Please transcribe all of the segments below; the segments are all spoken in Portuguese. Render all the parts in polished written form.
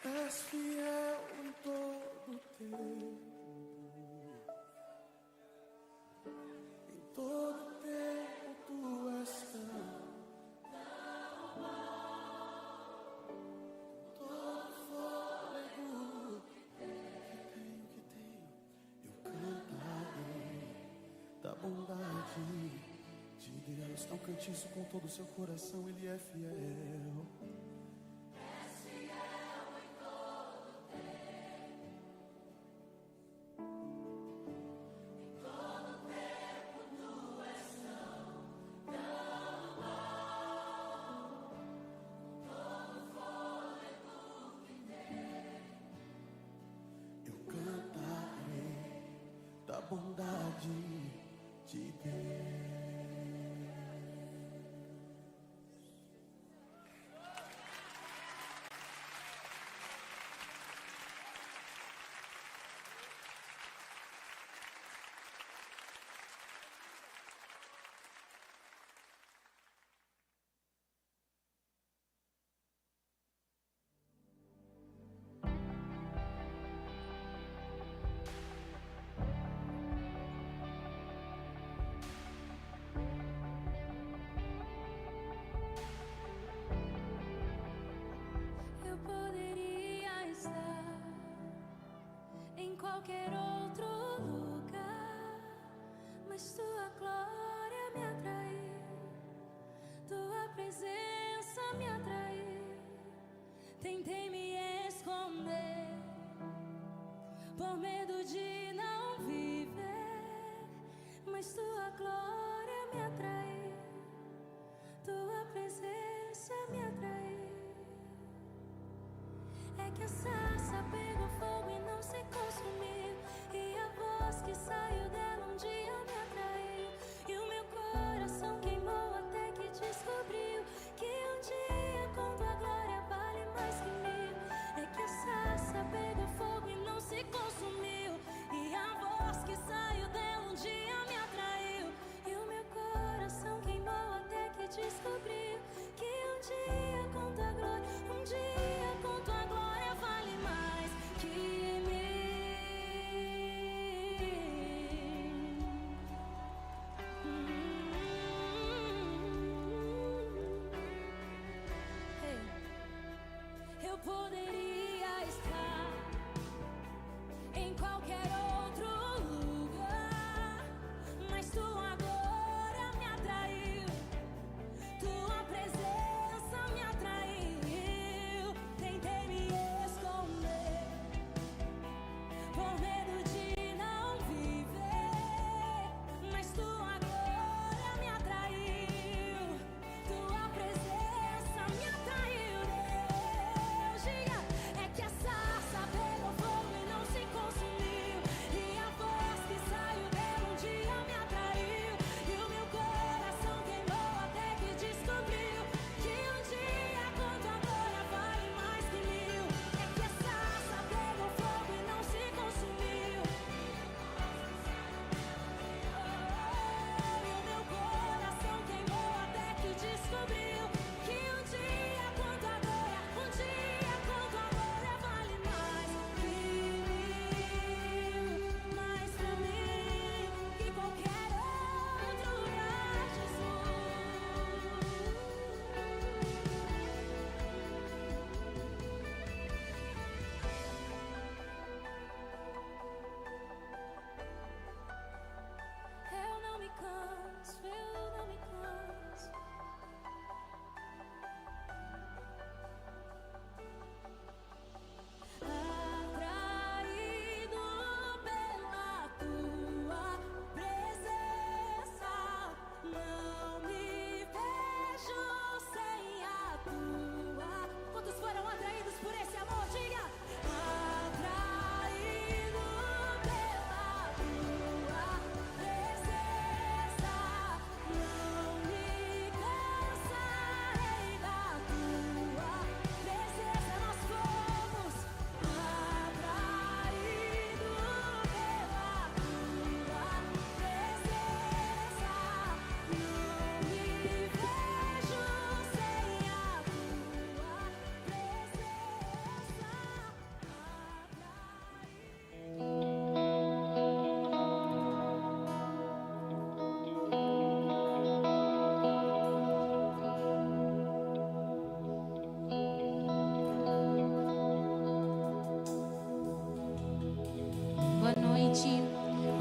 És fiel em todo tempo, em todo tempo tu és fiel. Todo fôlego que tenho, eu cantarei da bondade de Deus. Não cante isso com todo o seu coração, Ele é fiel. Eu cantarei da bondade de Deus. Eu poderia estar em qualquer outro lugar, mas tua glória me atraiu, tua presença me atraiu. Tentei me esconder por medo de não viver, mas tua glória me atraiu, tua presença me atraiu. É que a sarça pegou fogo e não se consumiu, e a voz que saiu dela um dia me atraiu, e o meu coração queimou até que descobriu que um dia com tua glória vale mais que mil. É que a sarça pegou fogo e não se consumiu, e a voz que saiu dela um dia me atraiu, e o meu coração queimou até que descobriu que um dia com tua glória, um dia com tua glória vale mais que mil.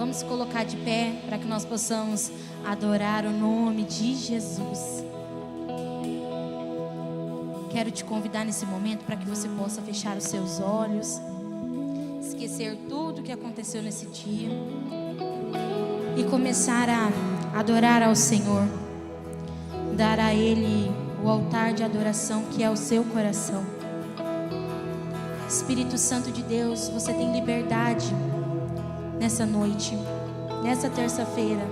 Vamos se colocar de pé para que nós possamos adorar o nome de Jesus. Quero te convidar nesse momento para que você possa fechar os seus olhos, esquecer tudo o que aconteceu nesse dia e começar a adorar ao Senhor, dar a Ele o altar de adoração que é o seu coração. Espírito Santo de Deus, você tem liberdade nessa noite, nessa terça-feira,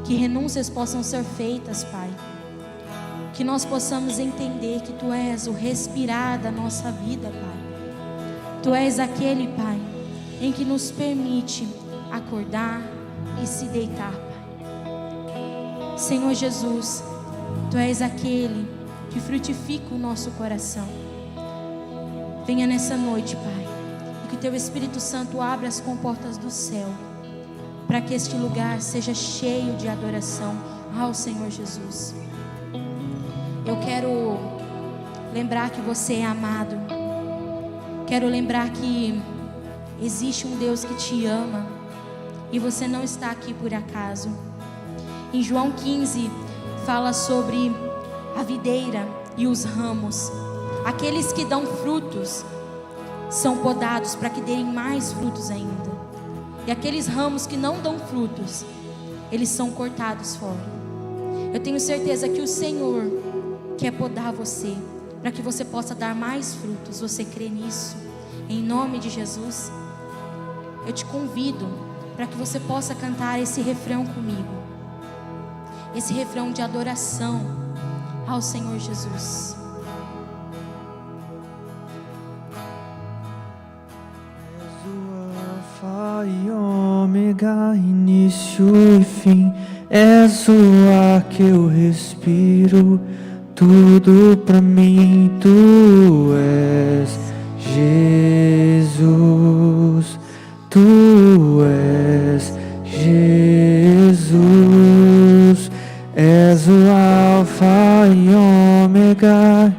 que renúncias possam ser feitas, Pai, que nós possamos entender que Tu és o respirar da nossa vida, Pai. Tu és aquele, Pai, em que nos permite acordar e se deitar, Pai. Senhor Jesus, Tu és aquele que frutifica o nosso coração. Venha nessa noite, Pai, e que Teu Espírito Santo abra as comportas do céu, para que este lugar seja cheio de adoração ao Senhor Jesus. Eu quero lembrar que você é amado. Quero lembrar que existe um Deus que te ama e você não está aqui por acaso. Em João 15 fala sobre a videira e os ramos. Aqueles que dão frutos são podados para que deem mais frutos ainda. E aqueles ramos que não dão frutos, eles são cortados fora. Eu tenho certeza que o Senhor quer podar você, para que você possa dar mais frutos. Você crê nisso? Em nome de Jesus, eu te convido para que você possa cantar esse refrão comigo. Esse refrão de adoração ao Senhor Jesus. Alfa e ômega, início e fim, és o ar que eu respiro, tudo pra mim, Tu és Jesus, Tu és Jesus, és o Alfa e ômega,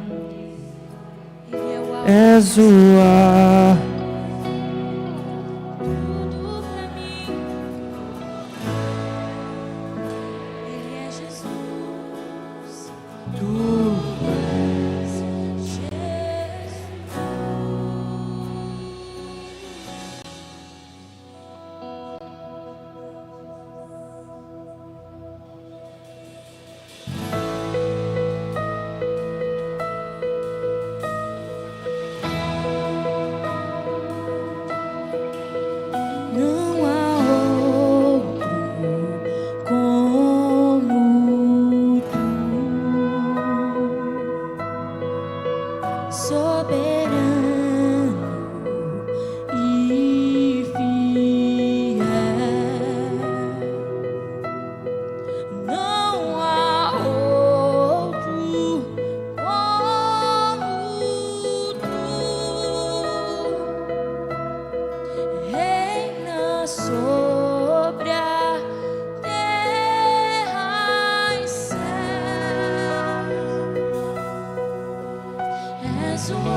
és o ar. És o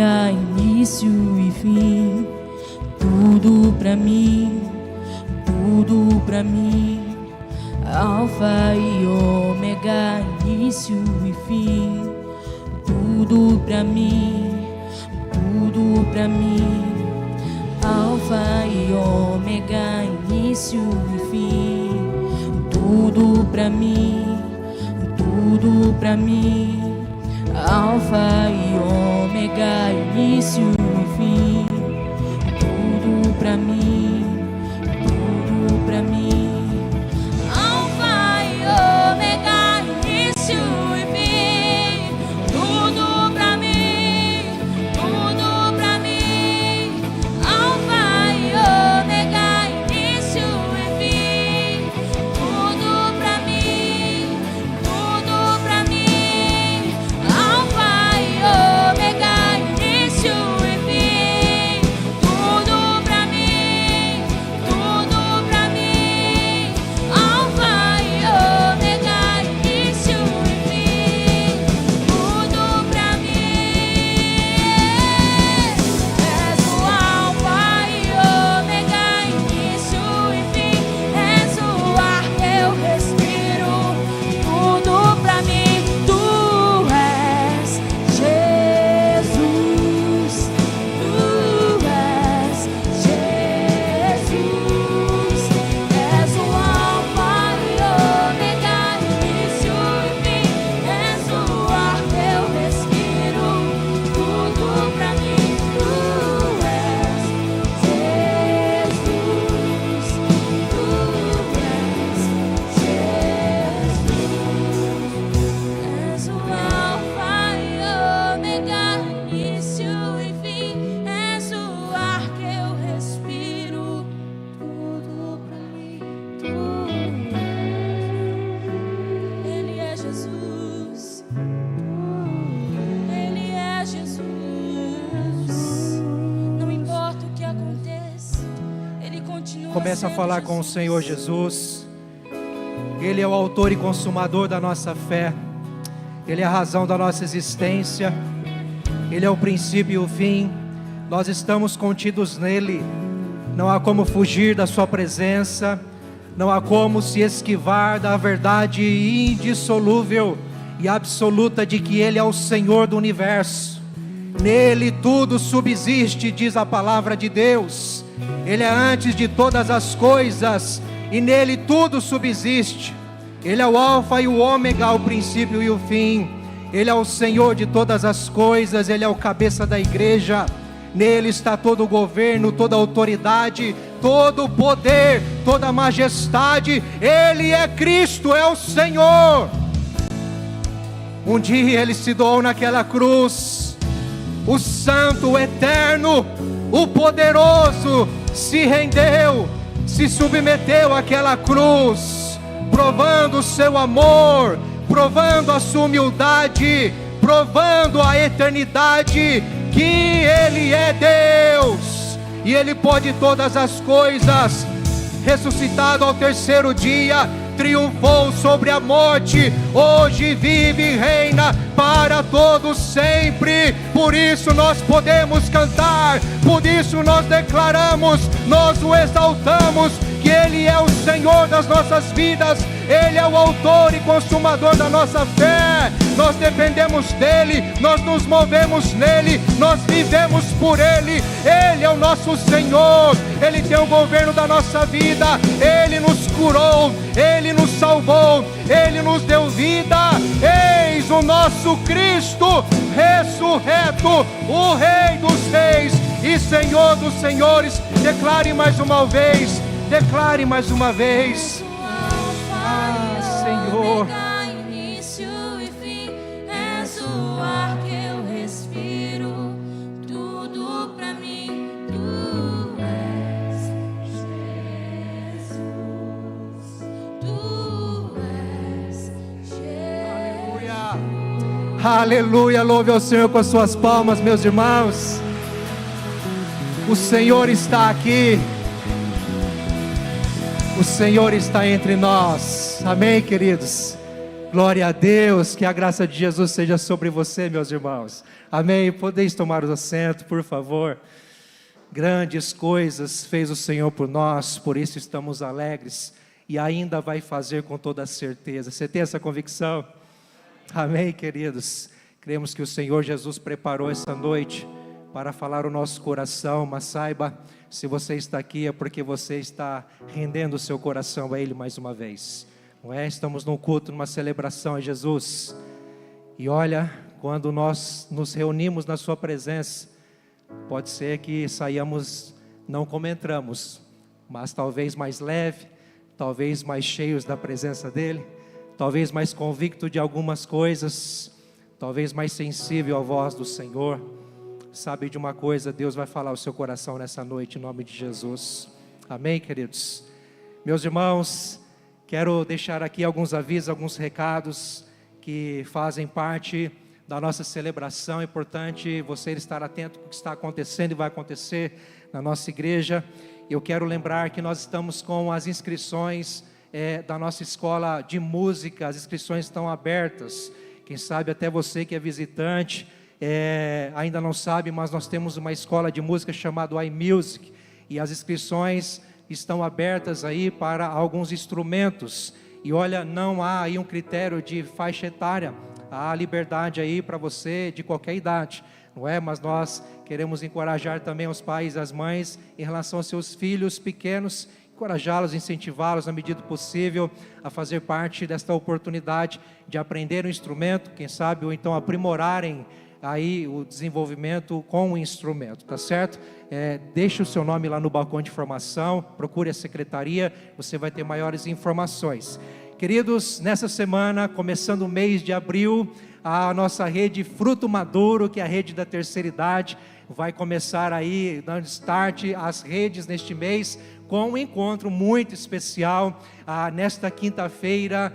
ômega, início e fim. Tudo pra mim, tudo pra mim. Alfa e ômega, início e fim. Tudo pra mim, tudo pra mim. Alfa e ômega, início e fim. Tudo pra mim, tudo pra mim. Alfa e ômega, início e fim. Tudo pra mim, tudo pra mim. Alfa e ômega, início e fim. Tudo pra mim, tudo pra mim. Alfa e ômega, início e fim. Tudo pra mim, tudo pra mim. Alfa e ômega, início e fim. Tudo pra mim, tudo pra mim. Alfa e ômega, início e fim. Tudo pra mim. És o alfa e ômega, início e fim. És o ar que eu respiro. Tudo pra mim. Tu és Jesus. Tu és Jesus. És o alfa e ômega, início e fim. És o ar que eu respiro. Tudo pra mim. Tu és Jesus. Tu és Jesus. És o alfa e ômega, início e fim. És o ar que eu respiro. Tudo pra mim. Tu és. Ele é Jesus. Ele é Jesus. Não importa o que aconteça, Ele continua. Começa a sendo falar com o Jesus. Senhor Jesus. Ele é o autor e consumador da nossa fé. Ele é a razão da nossa existência. Ele é o princípio e o fim. Nós estamos contidos nele. Não há como fugir da sua presença. Não há como se esquivar da verdade indissolúvel e absoluta de que Ele é o Senhor do universo. Nele tudo subsiste, diz a palavra de Deus. Ele é antes de todas as coisas e nele tudo subsiste. Ele é o alfa e o ômega, o princípio e o fim. Ele é o Senhor de todas as coisas. Ele é o cabeça da igreja. Nele está todo o governo, toda a autoridade, todo o poder, toda a majestade. Ele é Cristo, é o Senhor. Um dia Ele se doou naquela cruz. O santo, o eterno, o poderoso se rendeu, se submeteu àquela cruz, provando o seu amor, provando a sua humildade, provando a eternidade, que Ele é Deus, e Ele pode todas as coisas. Ressuscitado ao terceiro dia, triunfou sobre a morte, hoje vive e reina para todos sempre. Por isso nós podemos cantar, por isso nós declaramos, nós o exaltamos, que Ele é o Senhor das nossas vidas. Ele é o autor e consumador da nossa fé. Nós dependemos dEle, nós nos movemos nele, nós vivemos por Ele. Ele é o nosso Senhor, Ele tem o governo da nossa vida. Ele nos curou, Ele nos salvou, Ele nos deu vida. Eis o nosso Cristo ressurreto, o Rei dos reis e Senhor dos senhores. Declare mais uma vez, declare mais uma vez. Senhor, início e fim, és o ar que eu respiro. Tudo pra mim, tu és Jesus. Tu és Jesus. aleluia, aleluia. Louve ao Senhor com as suas palmas, meus irmãos. O Senhor está aqui. O Senhor está entre nós. Amém, queridos? Glória a Deus, que a graça de Jesus seja sobre você, meus irmãos. Amém. Podeis tomar o assento, por favor. Grandes coisas fez o Senhor por nós, por isso estamos alegres e ainda vai fazer com toda certeza. Você tem essa convicção? Amém, queridos. Cremos que o Senhor Jesus preparou essa noite para falar o nosso coração, mas saiba, se você está aqui é porque você está rendendo o seu coração a Ele mais uma vez. Não é? Estamos num culto, numa celebração a Jesus. E olha, quando nós nos reunimos na sua presença, pode ser que saiamos não como entramos, mas talvez mais leve, talvez mais cheios da presença dEle, talvez mais convicto de algumas coisas, talvez mais sensível à voz do Senhor. Sabe de uma coisa, Deus vai falar ao seu coração nessa noite, em nome de Jesus. Amém, queridos? Meus irmãos, quero deixar aqui alguns avisos, alguns recados que fazem parte da nossa celebração. É importante você estar atento ao que está acontecendo e vai acontecer na nossa igreja. Eu quero lembrar que nós estamos com as inscrições da nossa escola de música. As inscrições estão abertas. Quem sabe até você que é visitante ainda não sabe, mas nós temos uma escola de música chamada iMusic, e as inscrições estão abertas aí para alguns instrumentos. E olha, não há aí um critério de faixa etária, há liberdade aí para você de qualquer idade, não é? Mas nós queremos encorajar também os pais e as mães em relação aos seus filhos pequenos, encorajá-los, incentivá-los na medida do possível a fazer parte desta oportunidade de aprender um instrumento, quem sabe, ou então aprimorarem aí o desenvolvimento com o instrumento, tá certo? Deixe o seu nome lá no balcão de formação, procure a secretaria, você vai ter maiores informações. Queridos, nessa semana, começando o mês de abril, a nossa rede Fruto Maduro, que é a rede da terceira idade, vai começar aí, dando start às redes neste mês, com um encontro muito especial, nesta quinta-feira,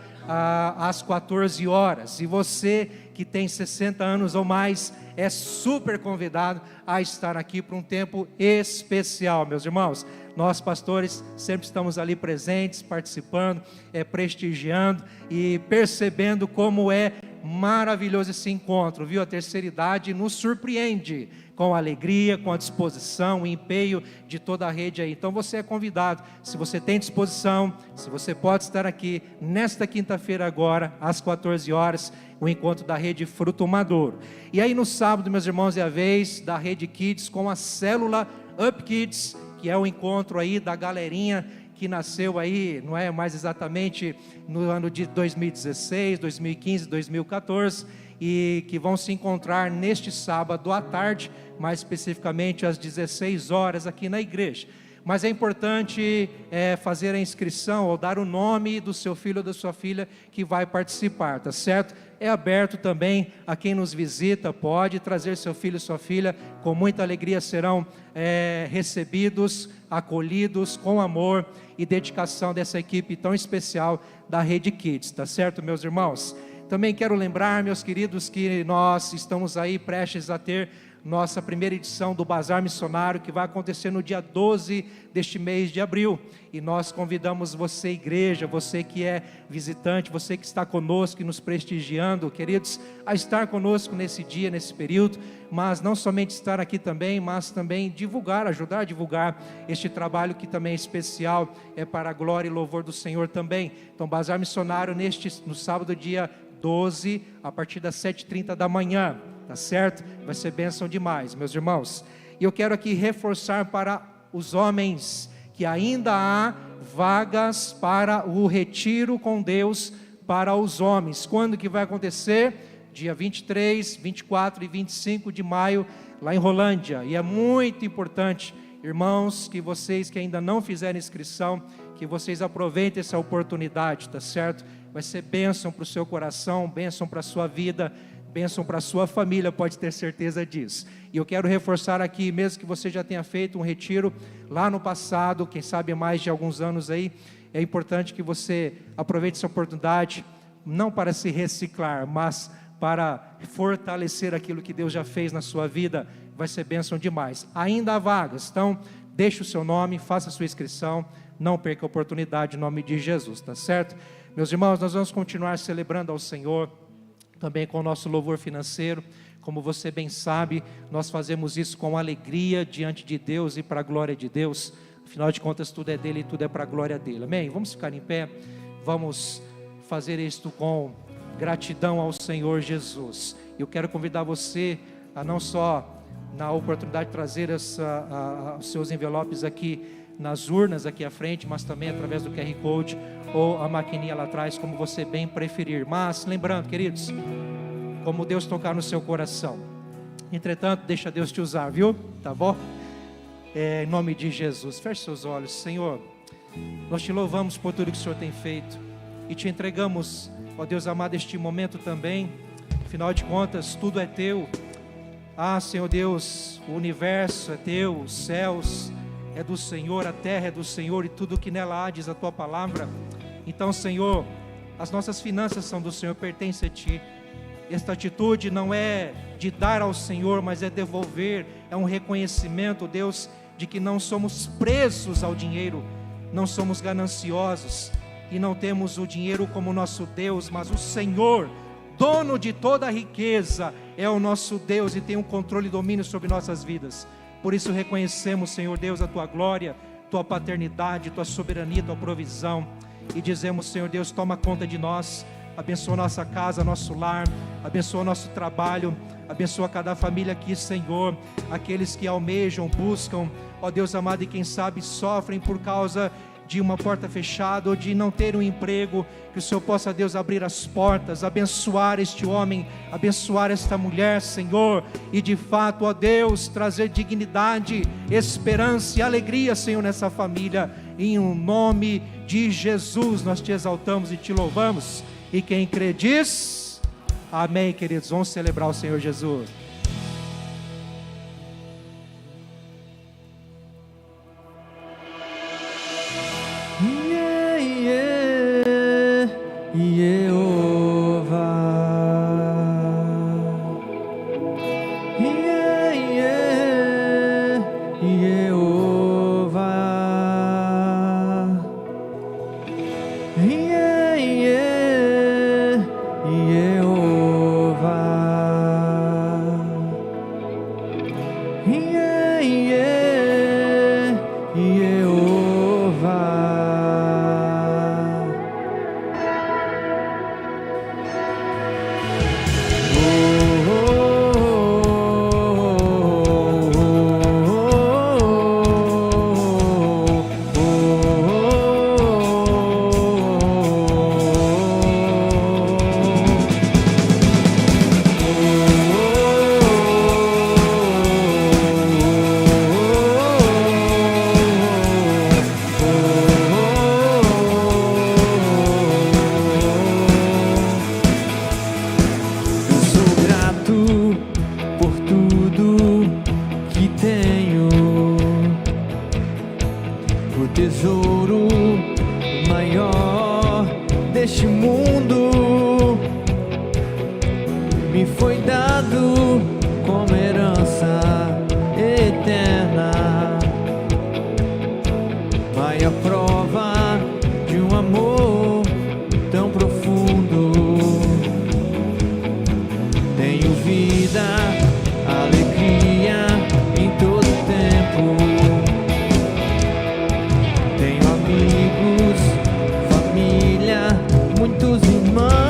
às 14 horas. E você que tem 60 anos ou mais, é super convidado a estar aqui para um tempo especial, meus irmãos. Nós, pastores, sempre estamos ali presentes, participando, prestigiando e percebendo como é maravilhoso esse encontro, viu? A terceira idade nos surpreende com a alegria, com a disposição, o empenho de toda a rede aí. Então você é convidado, se você tem disposição, se você pode estar aqui nesta quinta-feira agora, às 14 horas, o encontro da rede Fruto Maduro. E aí no sábado, meus irmãos, é a vez da rede Kids com a célula Up Kids, que é o encontro aí da galerinha que nasceu aí, não é mais exatamente no ano de 2016, 2015, 2014, e que vão se encontrar neste sábado à tarde, mais especificamente às 16 horas aqui na igreja. Mas é importante fazer a inscrição ou dar o nome do seu filho ou da sua filha que vai participar, tá certo? É aberto também a quem nos visita, pode trazer seu filho e sua filha, com muita alegria serão recebidos, acolhidos com amor e dedicação dessa equipe tão especial da Rede Kids, tá certo, meus irmãos? Também quero lembrar, meus queridos, que nós estamos aí prestes a ter nossa primeira edição do Bazar Missionário, que vai acontecer no dia 12 deste mês de abril, e nós convidamos você, igreja, você que é visitante, você que está conosco e nos prestigiando, queridos, a estar conosco nesse dia, nesse período, mas não somente estar aqui também, mas também divulgar, ajudar a divulgar este trabalho que também é especial, é para a glória e louvor do Senhor também. Então, Bazar Missionário no sábado, dia 12, a partir das 7h30 da manhã, tá certo? Vai ser bênção demais, meus irmãos. E eu quero aqui reforçar para os homens que ainda há vagas para o retiro com Deus para os homens. Quando que vai acontecer? Dia 23, 24 e 25 de maio, lá em Rolândia. E é muito importante, irmãos, que vocês que ainda não fizeram inscrição, que vocês aproveitem essa oportunidade, tá certo? Vai ser bênção para o seu coração, bênção para a sua vida, bênção para a sua família, pode ter certeza disso. E eu quero reforçar aqui, mesmo que você já tenha feito um retiro lá no passado, quem sabe mais de alguns anos aí, é importante que você aproveite essa oportunidade, não para se reciclar, mas para fortalecer aquilo que Deus já fez na sua vida. Vai ser bênção demais. Ainda há vagas, então deixe o seu nome, faça a sua inscrição, não perca a oportunidade em nome de Jesus, tá certo? Meus irmãos, nós vamos continuar celebrando ao Senhor, também com o nosso louvor financeiro. Como você bem sabe, nós fazemos isso com alegria diante de Deus e para a glória de Deus. Afinal de contas, tudo é dele e tudo é para a glória dele. Amém? Vamos ficar em pé, vamos fazer isto com gratidão ao Senhor Jesus. Eu quero convidar você a não só, na oportunidade de trazer os seus envelopes aqui nas urnas aqui à frente, mas também através do QR Code ou a maquininha lá atrás, como você bem preferir. Mas lembrando, queridos, como Deus tocar no seu coração, entretanto, deixa Deus te usar, viu? Tá bom? Em nome de Jesus, feche seus olhos. Senhor, nós te louvamos por tudo que o Senhor tem feito e te entregamos, ó Deus amado, este momento também. Afinal de contas, tudo é teu. Senhor Deus, o universo é teu, os céus é do Senhor, a terra é do Senhor e tudo que nela há, diz a tua palavra. Então, Senhor, as nossas finanças são do Senhor, pertence a ti. Esta atitude não é de dar ao Senhor, mas é devolver, é um reconhecimento, Deus, de que não somos presos ao dinheiro, não somos gananciosos e não temos o dinheiro como nosso Deus, mas o Senhor, dono de toda a riqueza, é o nosso Deus e tem um controle e domínio sobre nossas vidas. Por isso reconhecemos, Senhor Deus, a tua glória, tua paternidade, tua soberania, tua provisão, e dizemos, Senhor Deus, toma conta de nós, abençoa nossa casa, nosso lar, abençoa nosso trabalho, abençoa cada família aqui, Senhor, aqueles que almejam, buscam, ó Deus amado, e quem sabe sofrem por causa de uma porta fechada ou de não ter um emprego, que o Senhor possa, Deus, abrir as portas, abençoar este homem, abençoar esta mulher, Senhor, e de fato, ó Deus, trazer dignidade, esperança e alegria, Senhor, nessa família, em um nome de Jesus, nós te exaltamos e te louvamos, e quem crê diz, amém, queridos, vamos celebrar o Senhor Jesus. Tenho amigos, família, muitos irmãos.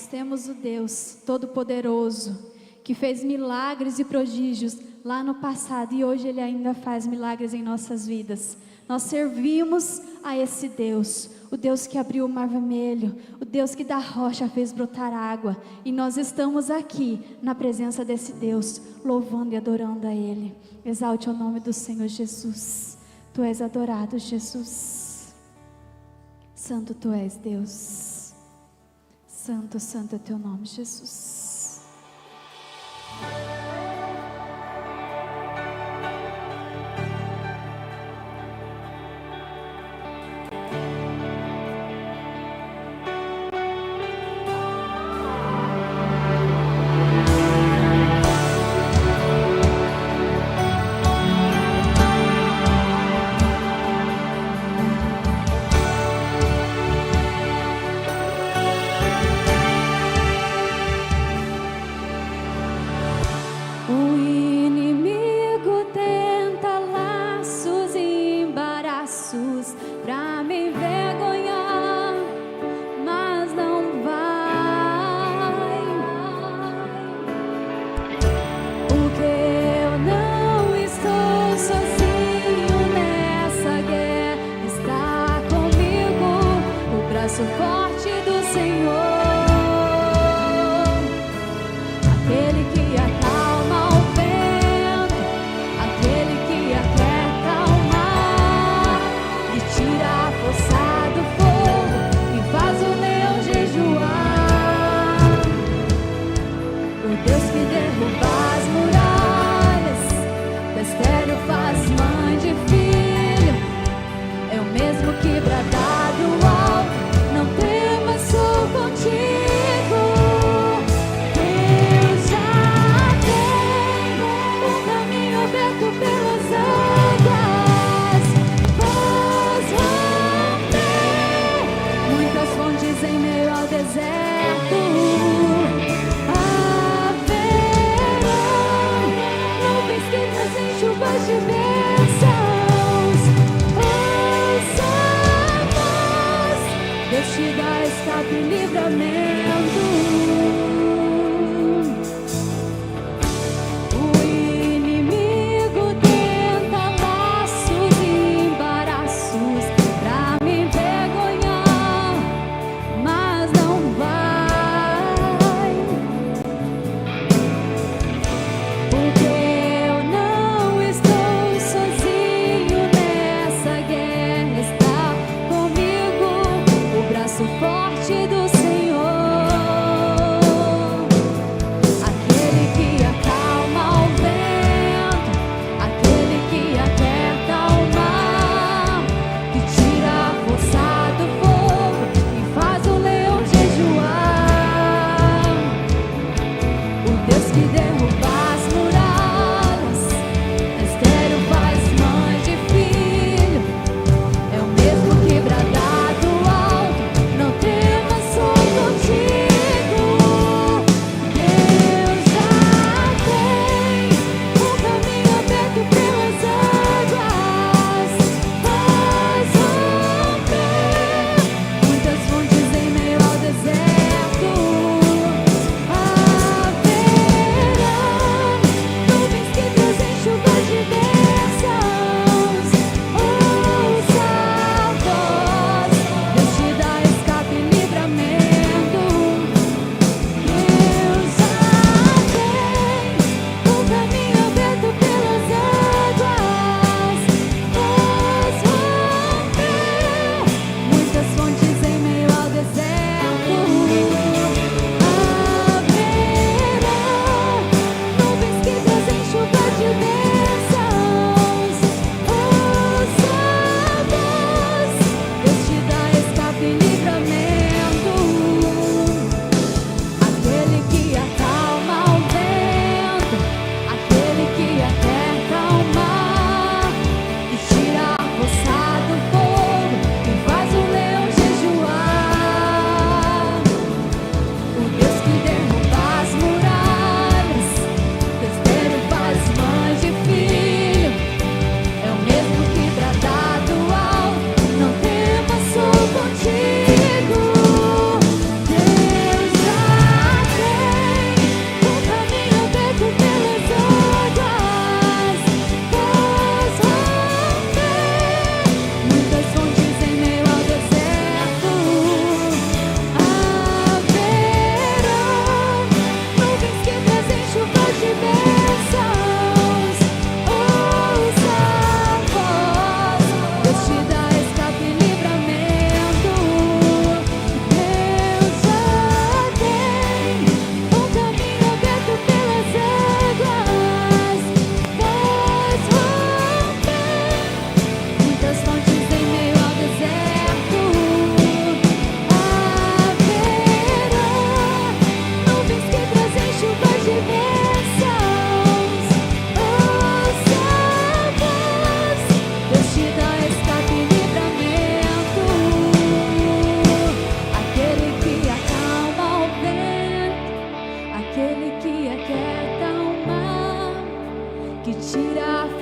Nós temos o Deus Todo-Poderoso, que fez milagres e prodígios lá no passado e hoje Ele ainda faz milagres em nossas vidas. Nós servimos a esse Deus, o Deus que abriu o mar vermelho, o Deus que da rocha fez brotar água. E nós estamos aqui na presença desse Deus, louvando e adorando a Ele. Exalte o nome do Senhor Jesus. Tu és adorado, Jesus. Santo Tu és, Deus. Santo, santo é Teu nome, Jesus.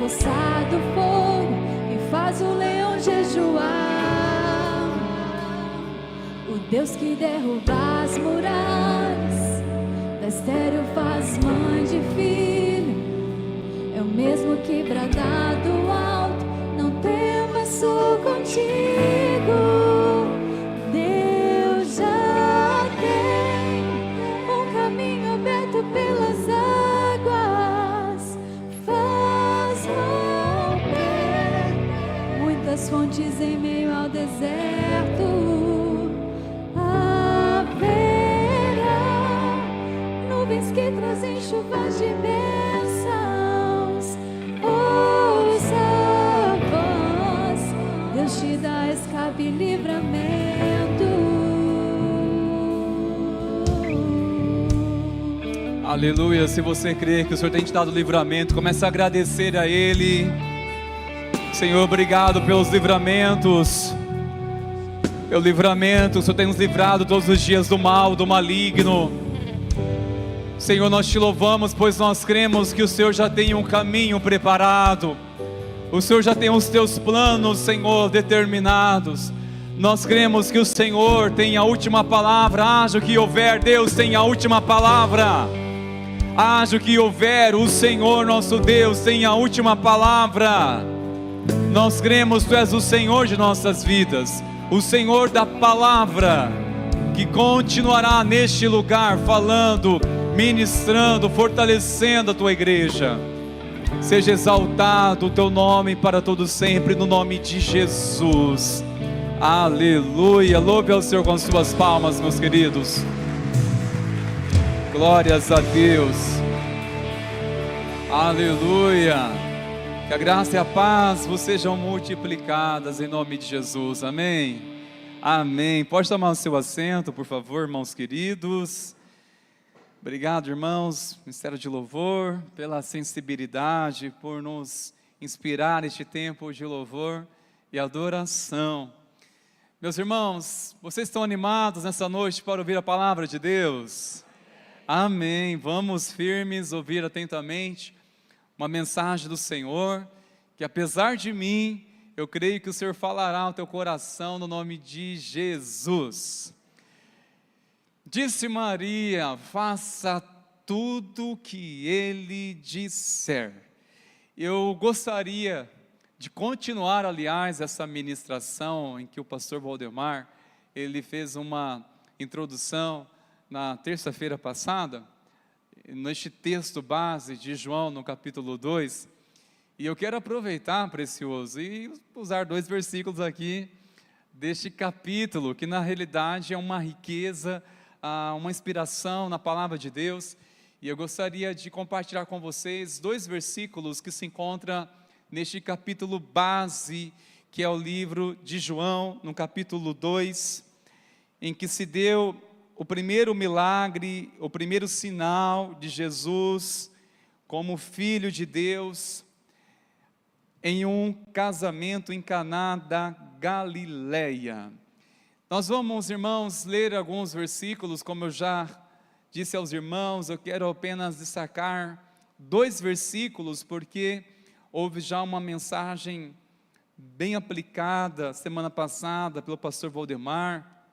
fossa do fogo e faz o leão jejuar. O Deus que derruba as muralhas, da estéril faz mãe de filho, é o mesmo que brada do alto, não temas, sou contigo. Deus já tem um caminho aberto pelas águas, faz romper muitas fontes em meio ao deserto. Haverá nuvens que trazem chuvas de bênçãos. Ouça a voz, Deus te dá escape e livramento. Aleluia. Se você crê que o Senhor tem te dado livramento, comece a agradecer a Ele. Senhor, obrigado pelos livramentos. Pelo livramento, o Senhor tem nos livrado todos os dias do mal, do maligno. Senhor, nós te louvamos, pois nós cremos que o Senhor já tem um caminho preparado. O Senhor já tem os teus planos, Senhor, determinados. Nós cremos que o Senhor tem a última palavra. Haja o que houver, Deus tem a última palavra. Haja o que houver, o Senhor nosso Deus tem a última palavra. Nós cremos, Tu és o Senhor de nossas vidas, o Senhor da palavra, que continuará neste lugar falando, ministrando, fortalecendo a Tua igreja. Seja exaltado o Teu nome para todo sempre, no nome de Jesus. Aleluia. Louve ao Senhor com as suas palmas, meus queridos. Glórias a Deus. Aleluia. Que a graça e a paz vos sejam multiplicadas em nome de Jesus. Amém. Amém. Pode tomar o seu assento, por favor, irmãos queridos. Obrigado, irmãos, Ministério de Louvor, pela sensibilidade, por nos inspirar neste tempo de louvor e adoração. Meus irmãos, vocês estão animados nessa noite para ouvir a palavra de Deus? Amém. Vamos firmes, ouvir atentamente uma mensagem do Senhor, que apesar de mim, eu creio que o Senhor falará ao teu coração no nome de Jesus. Disse Maria: faça tudo o que Ele disser. Eu gostaria de continuar, aliás, essa ministração em que o pastor Valdemar, ele fez uma introdução na terça-feira passada, neste texto base de João, no capítulo 2, e eu quero aproveitar, precioso, e usar 2 versículos aqui deste capítulo, que na realidade é uma riqueza, uma inspiração na palavra de Deus, e eu gostaria de compartilhar com vocês 2 versículos que se encontram neste capítulo base, que é o livro de João, no capítulo 2, em que se deu o primeiro milagre, o primeiro sinal de Jesus como Filho de Deus em um casamento em Caná da Galileia. Nós vamos, irmãos, ler alguns versículos, como eu já disse aos irmãos. Eu quero apenas destacar 2 versículos, porque houve já uma mensagem bem aplicada semana passada pelo pastor Valdemar,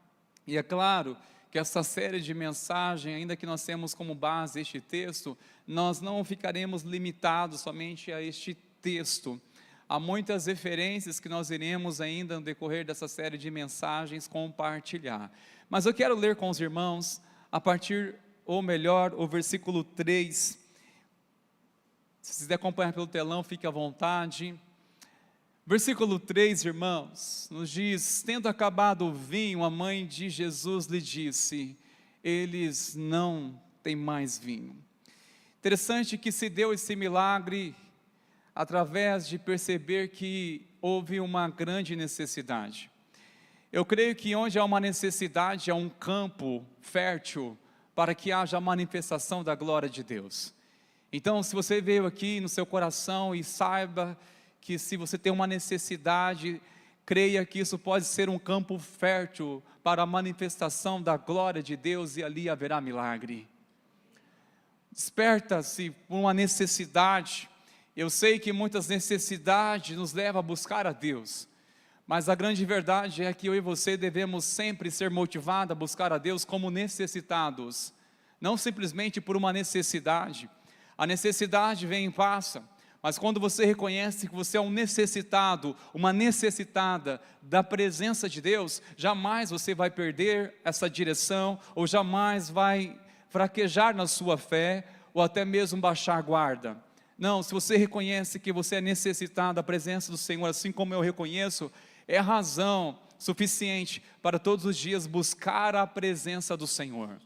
e é claro que essa série de mensagens, ainda que nós temos como base este texto, nós não ficaremos limitados somente a este texto. Há muitas referências que nós iremos ainda no decorrer dessa série de mensagens compartilhar. Mas eu quero ler com os irmãos, a partir, ou melhor, o versículo 3. Se quiser acompanhar pelo telão, fique à vontade. Versículo 3, irmãos, nos diz: tendo acabado o vinho, a mãe de Jesus lhe disse: eles não têm mais vinho. Interessante que se deu esse milagre através de perceber que houve uma grande necessidade. Eu creio que onde há uma necessidade, há um campo fértil para que haja a manifestação da glória de Deus. Então, se você veio aqui no seu coração e saiba que se você tem uma necessidade, creia que isso pode ser um campo fértil para a manifestação da glória de Deus, e ali haverá milagre. Desperta-se por uma necessidade, Eu sei que muitas necessidades nos levam a buscar a Deus, mas a grande verdade é que eu e você devemos sempre ser motivados a buscar a Deus como necessitados, não simplesmente por uma necessidade. A necessidade vem e passa, mas quando você reconhece que você é um necessitado, uma necessitada da presença de Deus, jamais você vai perder essa direção, ou jamais vai fraquejar na sua fé, ou até mesmo baixar a guarda. Não, se você reconhece que você é necessitado da presença do Senhor, assim como eu reconheço, é razão suficiente para todos os dias buscar a presença do Senhor.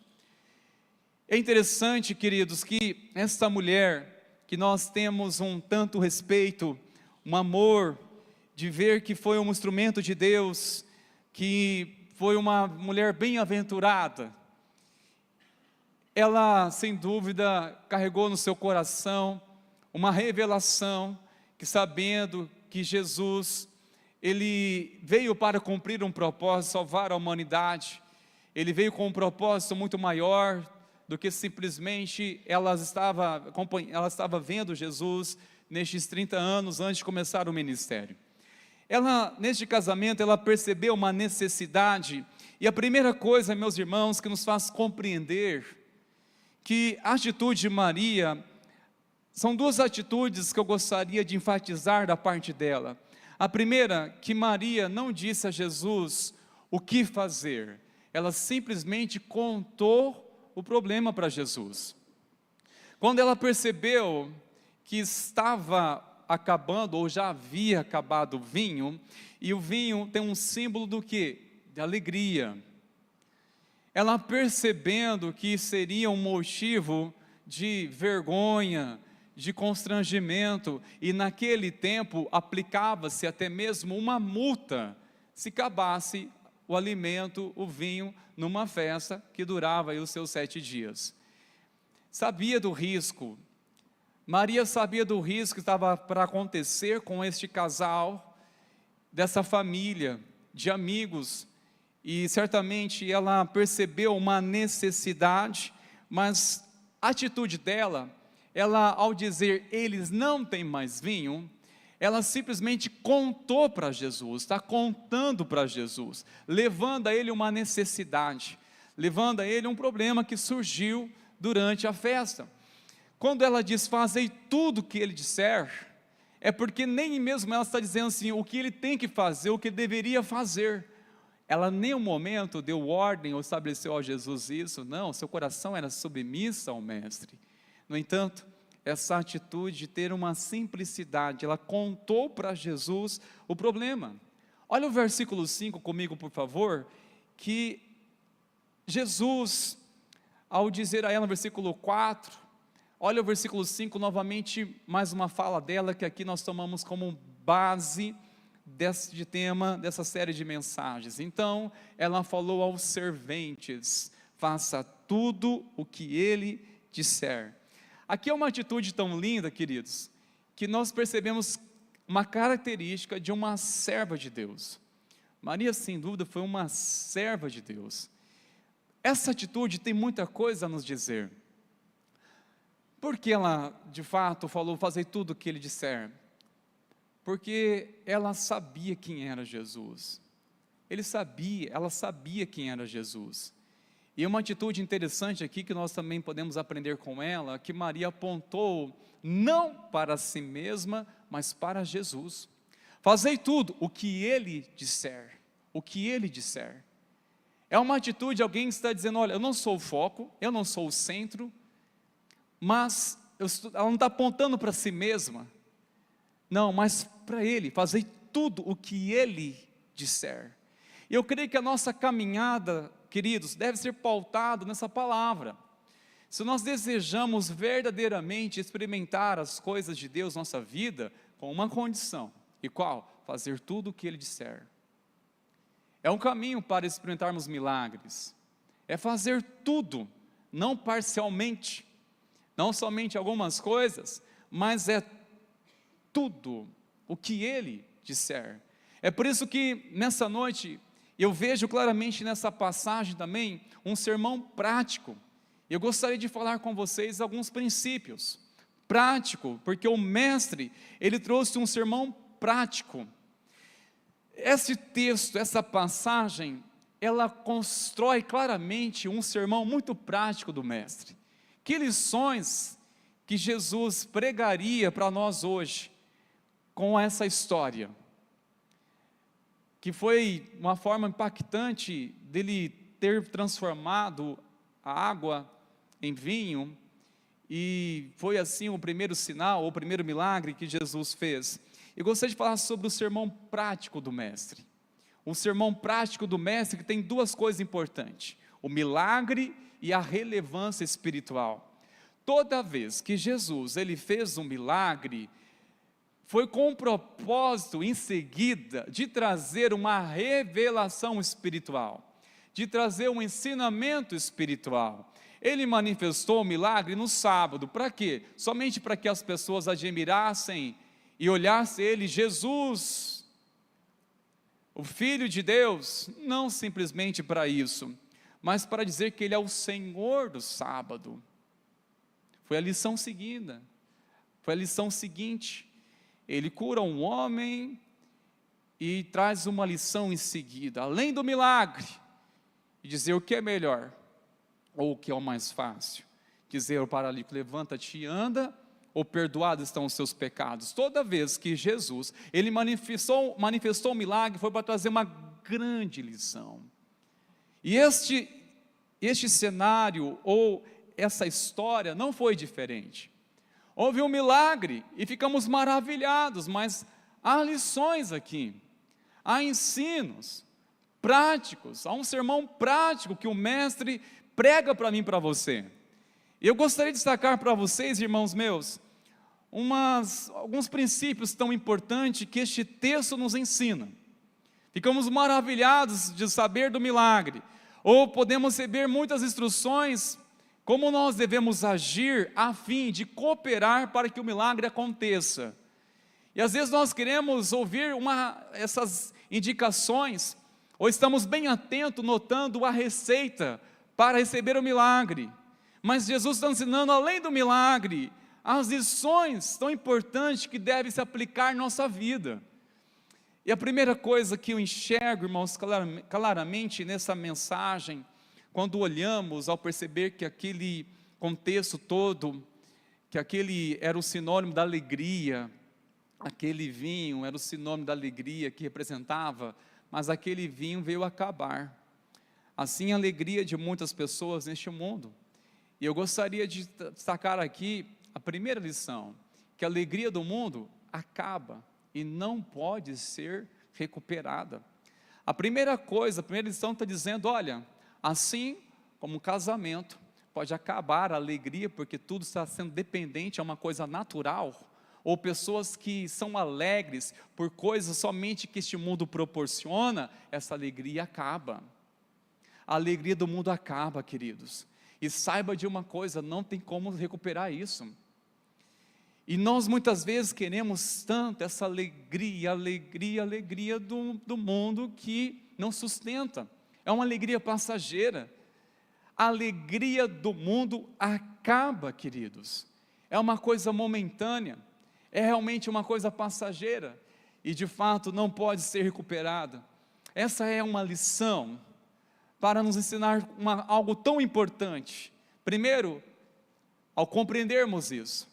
É interessante, queridos, que esta mulher, que nós temos um tanto respeito, um amor, de ver que foi um instrumento de Deus, que foi uma mulher bem-aventurada, ela, sem dúvida, carregou no seu coração uma revelação, que sabendo que Jesus, Ele veio para cumprir um propósito, salvar a humanidade. Ele veio com um propósito muito maior do que simplesmente ela estava vendo Jesus nestes 30 anos antes de começar o ministério. Ela, neste casamento, ela percebeu uma necessidade, e a primeira coisa, meus irmãos, que nos faz compreender que a atitude de Maria, são duas atitudes que eu gostaria de enfatizar da parte dela. A primeira, que Maria não disse a Jesus o que fazer, ela simplesmente contou o problema para Jesus. Quando ela percebeu que estava acabando, ou já havia acabado o vinho, e o vinho tem um símbolo do quê? De alegria. Ela percebendo que seria um motivo de vergonha, de constrangimento, e naquele tempo aplicava-se até mesmo uma multa, se acabasse o alimento, o vinho, numa festa que durava aí os seus 7 dias. Sabia do risco, Maria sabia do risco que estava para acontecer com este casal, dessa família, de amigos, e certamente ela percebeu uma necessidade, mas a atitude dela, ela, ao dizer, eles não têm mais vinho, ela simplesmente contou para Jesus, está contando para Jesus, levando a ele uma necessidade, levando a ele um problema que surgiu durante a festa. Quando ela diz, fazei tudo o que ele disser, é porque nem mesmo ela está dizendo assim, o que ele tem que fazer, o que deveria fazer. Ela em nenhum momento deu ordem ou estabeleceu a Jesus isso, não, seu coração era submisso ao mestre. No entanto, essa atitude de ter uma simplicidade, ela contou para Jesus o problema. Olha o versículo 5 comigo, por favor, que Jesus, ao dizer a ela no versículo 4, olha o versículo 5, novamente, mais uma fala dela, que aqui nós tomamos como base deste tema, dessa série de mensagens. Então, ela falou aos serventes, faça tudo o que ele disser. Aqui é uma atitude tão linda, queridos, que nós percebemos uma característica de uma serva de Deus. Maria, sem dúvida, foi uma serva de Deus. Essa atitude tem muita coisa a nos dizer. Por que ela, de fato, falou, fazer tudo o que ele disser? Porque ela sabia quem era Jesus. Ela sabia quem era Jesus. E uma atitude interessante aqui, que nós também podemos aprender com ela, que Maria apontou, não para si mesma, mas para Jesus. Fazei tudo o que ele disser, o que ele disser. É uma atitude de alguém que está dizendo, olha, eu não sou o foco, eu não sou o centro, mas ela não está apontando para si mesma, não, mas para ele, fazei tudo o que ele disser. E eu creio que a nossa caminhada, queridos, deve ser pautada nessa palavra. Se nós desejamos verdadeiramente experimentar as coisas de Deus na nossa vida, com uma condição, e qual? Fazer tudo o que ele disser. É um caminho para experimentarmos milagres, é fazer tudo, não parcialmente, não somente algumas coisas, mas é tudo o que ele disser. É por isso que nessa noite, eu vejo claramente nessa passagem também, um sermão prático. Eu gostaria de falar com vocês alguns princípios prático, porque o mestre, ele trouxe um sermão prático. Esse texto, essa passagem, ela constrói claramente um sermão muito prático do mestre. Que lições que Jesus pregaria para nós hoje com essa história? Que foi uma forma impactante dele ter transformado a água em vinho, e foi assim o primeiro sinal, o primeiro milagre que Jesus fez. Eu gostaria de falar sobre o sermão prático do mestre. O sermão prático do mestre que tem duas coisas importantes: o milagre e a relevância espiritual. Toda vez que Jesus ele fez um milagre, foi com o propósito em seguida de trazer uma revelação espiritual, de trazer um ensinamento espiritual. Ele manifestou o milagre no sábado, para quê? Somente para que as pessoas admirassem e olhassem ele, Jesus, o Filho de Deus, não simplesmente para isso, mas para dizer que ele é o Senhor do sábado. Foi a lição seguida, foi a lição seguinte. Ele cura um homem e traz uma lição em seguida, além do milagre, e dizer o que é melhor, ou o que é o mais fácil. Dizer ao paralítico: levanta-te e anda, ou perdoados estão os seus pecados. Toda vez que Jesus, ele manifestou um milagre, foi para trazer uma grande lição. E este cenário, ou essa história, não foi diferente. Houve um milagre, e ficamos maravilhados, mas há lições aqui, há ensinos práticos, há um sermão prático que o mestre prega para mim e para você. Eu gostaria de destacar para vocês, irmãos meus, alguns princípios tão importantes que este texto nos ensina. Ficamos maravilhados de saber do milagre, ou podemos receber muitas instruções como nós devemos agir a fim de cooperar para que o milagre aconteça. E às vezes nós queremos ouvir essas indicações, ou estamos bem atentos notando a receita para receber o milagre. Mas Jesus está ensinando, além do milagre, as lições tão importantes que devem se aplicar em nossa vida. E a primeira coisa que eu enxergo, irmãos, claramente nessa mensagem, quando olhamos ao perceber que aquele contexto todo, que aquele era o sinônimo da alegria, aquele vinho era o sinônimo da alegria que representava, mas aquele vinho veio acabar. Assim a alegria de muitas pessoas neste mundo. E eu gostaria de destacar aqui a primeira lição, que a alegria do mundo acaba e não pode ser recuperada. A primeira lição está dizendo: olha, assim como um casamento pode acabar a alegria, porque tudo está sendo dependente, é uma coisa natural, ou pessoas que são alegres por coisas somente que este mundo proporciona, essa alegria acaba. A alegria do mundo acaba, queridos, e saiba de uma coisa, não tem como recuperar isso. E nós muitas vezes queremos tanto essa alegria do mundo que não sustenta, é uma alegria passageira. A alegria do mundo acaba, queridos, é uma coisa momentânea, é realmente uma coisa passageira, e de fato não pode ser recuperada. Essa é uma lição para nos ensinar algo tão importante. Primeiro, ao compreendermos isso,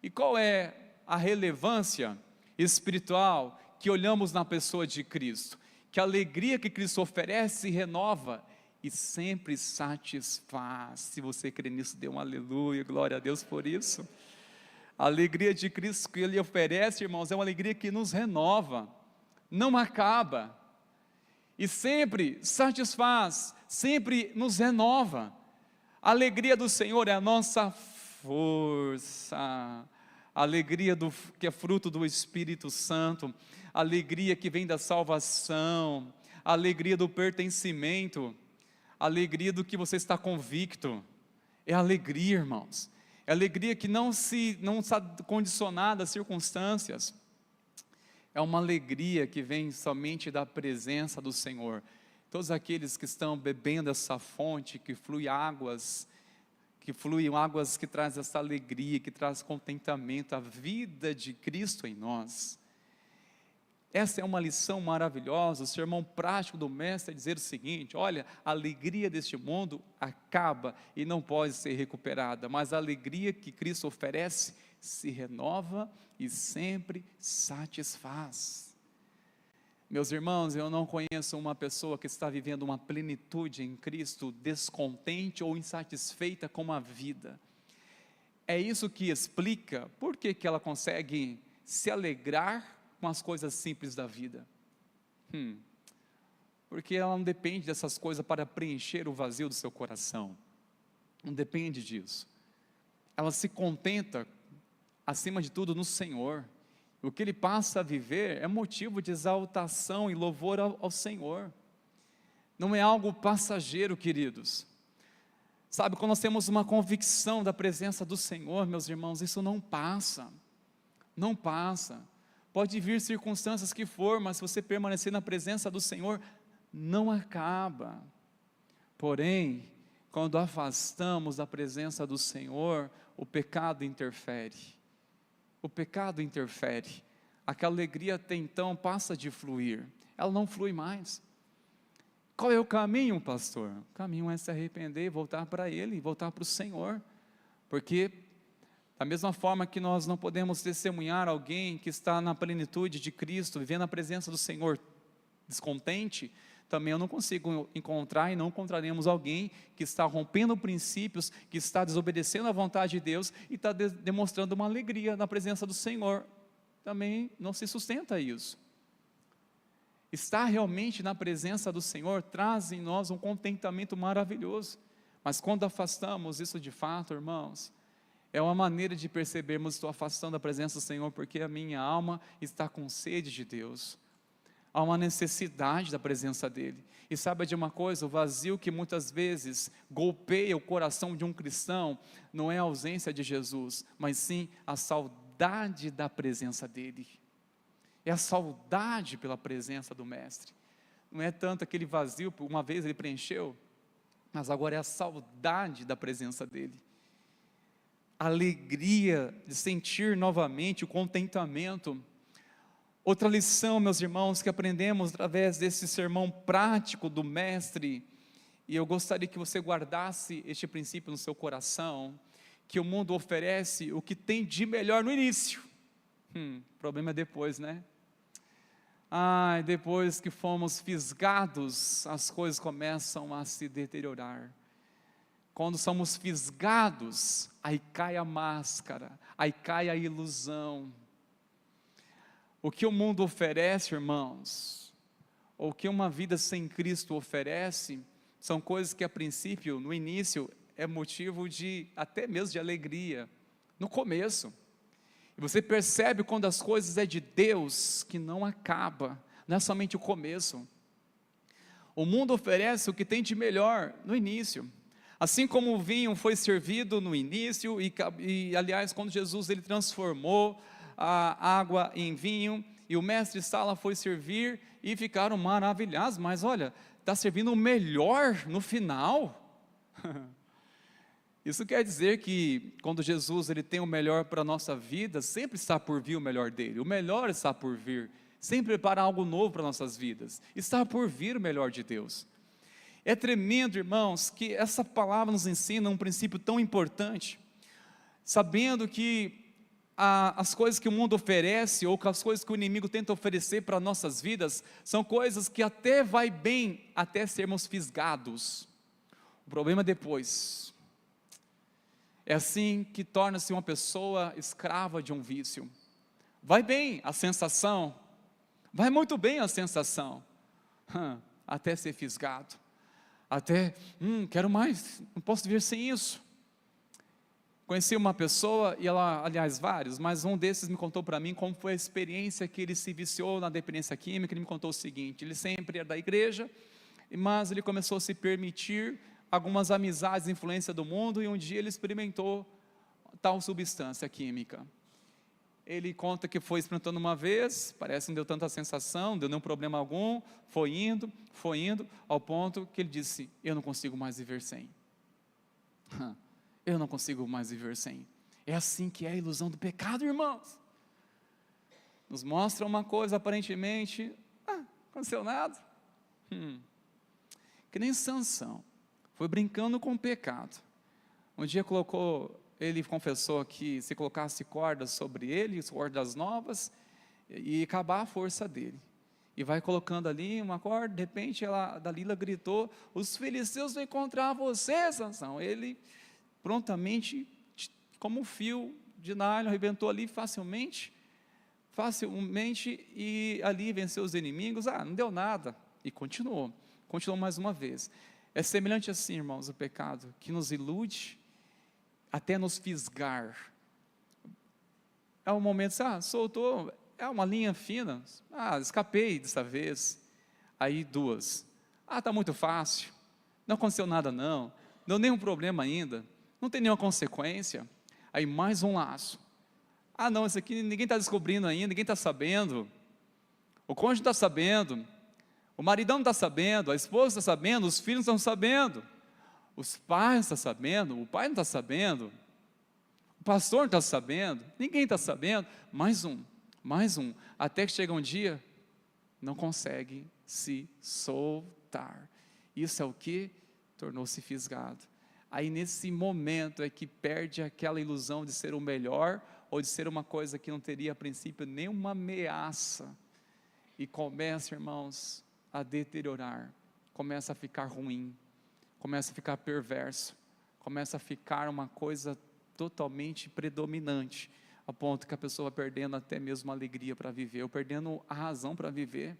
e qual é a relevância espiritual que olhamos na pessoa de Cristo, que a alegria que Cristo oferece se renova e sempre satisfaz. Se você crê nisso, dê um aleluia, glória a Deus por isso. A alegria de Cristo que Ele oferece, irmãos, é uma alegria que nos renova, não acaba, e sempre satisfaz, sempre nos renova. A alegria do Senhor é a nossa força, a alegria que é fruto do Espírito Santo, a alegria que vem da salvação, a alegria do pertencimento, a alegria do que você está convicto. É a alegria, irmãos, é a alegria que não está condicionada às circunstâncias, é uma alegria que vem somente da presença do Senhor. Todos aqueles que estão bebendo essa fonte que flui águas, que fluem águas que trazem essa alegria, que traz contentamento, a vida de Cristo em nós. Essa é uma lição maravilhosa. O sermão prático do mestre é dizer o seguinte: olha, a alegria deste mundo acaba e não pode ser recuperada, mas a alegria que Cristo oferece se renova e sempre satisfaz. Meus irmãos, eu não conheço uma pessoa que está vivendo uma plenitude em Cristo, descontente ou insatisfeita com a vida. É isso que explica por que ela consegue se alegrar com as coisas simples da vida. Porque ela não depende dessas coisas para preencher o vazio do seu coração. Não depende disso. Ela se contenta, acima de tudo, no Senhor. O que ele passa a viver é motivo de exaltação e louvor ao Senhor. Não é algo passageiro, queridos. Sabe, quando nós temos uma convicção da presença do Senhor, meus irmãos, isso não passa. Não passa. Pode vir circunstâncias que for, mas se você permanecer na presença do Senhor, não acaba. Porém, quando afastamos da presença do Senhor, o pecado interfere. O pecado interfere. Aquela alegria até então passa de fluir. Ela não flui mais. Qual é o caminho, pastor? O caminho é se arrepender e voltar para Ele, voltar para o Senhor. Porque da mesma forma que nós não podemos testemunhar alguém que está na plenitude de Cristo, vivendo a presença do Senhor descontente, também eu não consigo encontrar e não encontraremos alguém que está rompendo princípios, que está desobedecendo à vontade de Deus e está demonstrando uma alegria na presença do Senhor. Também não se sustenta isso. Estar realmente na presença do Senhor traz em nós um contentamento maravilhoso, mas quando afastamos isso de fato, irmãos, é uma maneira de percebermos: estou afastando a presença do Senhor porque a minha alma está com sede de Deus. Há uma necessidade da presença dEle. E sabe de uma coisa? O vazio que muitas vezes golpeia o coração de um cristão não é a ausência de Jesus, mas sim a saudade da presença dEle. É a saudade pela presença do Mestre. Não é tanto aquele vazio, uma vez Ele preencheu, mas agora é a saudade da presença dEle. A alegria de sentir novamente o contentamento. Outra lição, meus irmãos, que aprendemos através desse sermão prático do Mestre, e eu gostaria que você guardasse este princípio no seu coração, que o mundo oferece o que tem de melhor no início. O problema é depois, né? Depois que fomos fisgados, as coisas começam a se deteriorar. Quando somos fisgados, aí cai a máscara, aí cai a ilusão. O que o mundo oferece, irmãos, ou o que uma vida sem Cristo oferece, são coisas que a princípio, no início, é motivo de, até mesmo de alegria, no começo. E você percebe quando as coisas é de Deus, que não acaba, não é somente o começo. O mundo oferece o que tem de melhor no início. Assim como o vinho foi servido no início, e aliás, quando Jesus ele transformou a água em vinho, e o mestre Sala foi servir, e ficaram maravilhados, mas olha, está servindo o melhor no final. Isso quer dizer que quando Jesus ele tem o melhor para a nossa vida, sempre está por vir o melhor dele, o melhor está por vir, sempre prepara algo novo para nossas vidas, está por vir o melhor de Deus. É tremendo, irmãos, que essa palavra nos ensina um princípio tão importante, sabendo que as coisas que o mundo oferece, ou as coisas que o inimigo tenta oferecer para nossas vidas, são coisas que até vai bem, até sermos fisgados. O problema é depois. É assim que torna-se uma pessoa escrava de um vício. Vai bem a sensação, vai muito bem a sensação, até ser fisgado, até, quero mais, não posso viver sem isso. Conheci uma pessoa, e ela, aliás vários, mas um desses me contou para mim como foi a experiência que ele se viciou na dependência química. Ele me contou o seguinte: ele sempre era da igreja, mas ele começou a se permitir algumas amizades, influência do mundo, e um dia ele experimentou tal substância química. Ele conta que foi experimentando uma vez, parece que não deu tanta sensação, não deu nenhum problema algum, foi indo, ao ponto que ele disse: eu não consigo mais viver sem. eu não consigo mais viver sem. É assim que é a ilusão do pecado, irmãos. Nos mostra uma coisa aparentemente, aconteceu nada. Que nem Sansão, foi brincando com o pecado. Um dia ele confessou que se colocasse cordas sobre ele, cordas novas, ia acabar a força dele. E vai colocando ali uma corda, de repente Dalila gritou: os filisteus vão encontrar você, Sansão. Ele prontamente, como um fio de nylon, arrebentou ali facilmente, e ali venceu os inimigos. Não deu nada, e continuou mais uma vez. É semelhante assim, irmãos, o pecado, que nos ilude até nos fisgar. É um momento, soltou, é uma linha fina, escapei dessa vez. Aí duas, está muito fácil, não aconteceu nada não deu nenhum problema ainda, não tem nenhuma consequência. Aí mais um laço, não, isso aqui ninguém está descobrindo ainda, ninguém está sabendo, o cônjuge está sabendo, o maridão não está sabendo, a esposa está sabendo, os filhos estão sabendo, os pais estão sabendo, o pai não está sabendo, o pastor não está sabendo, ninguém está sabendo. Mais um, até que chega um dia, não consegue se soltar. Isso é o que? Tornou-se fisgado. Aí nesse momento é que perde aquela ilusão de ser o melhor, ou de ser uma coisa que não teria a princípio nenhuma ameaça, e começa, irmãos, a deteriorar, começa a ficar ruim, começa a ficar perverso, começa a ficar uma coisa totalmente predominante, a ponto que a pessoa vai perdendo até mesmo a alegria para viver, ou perdendo a razão para viver.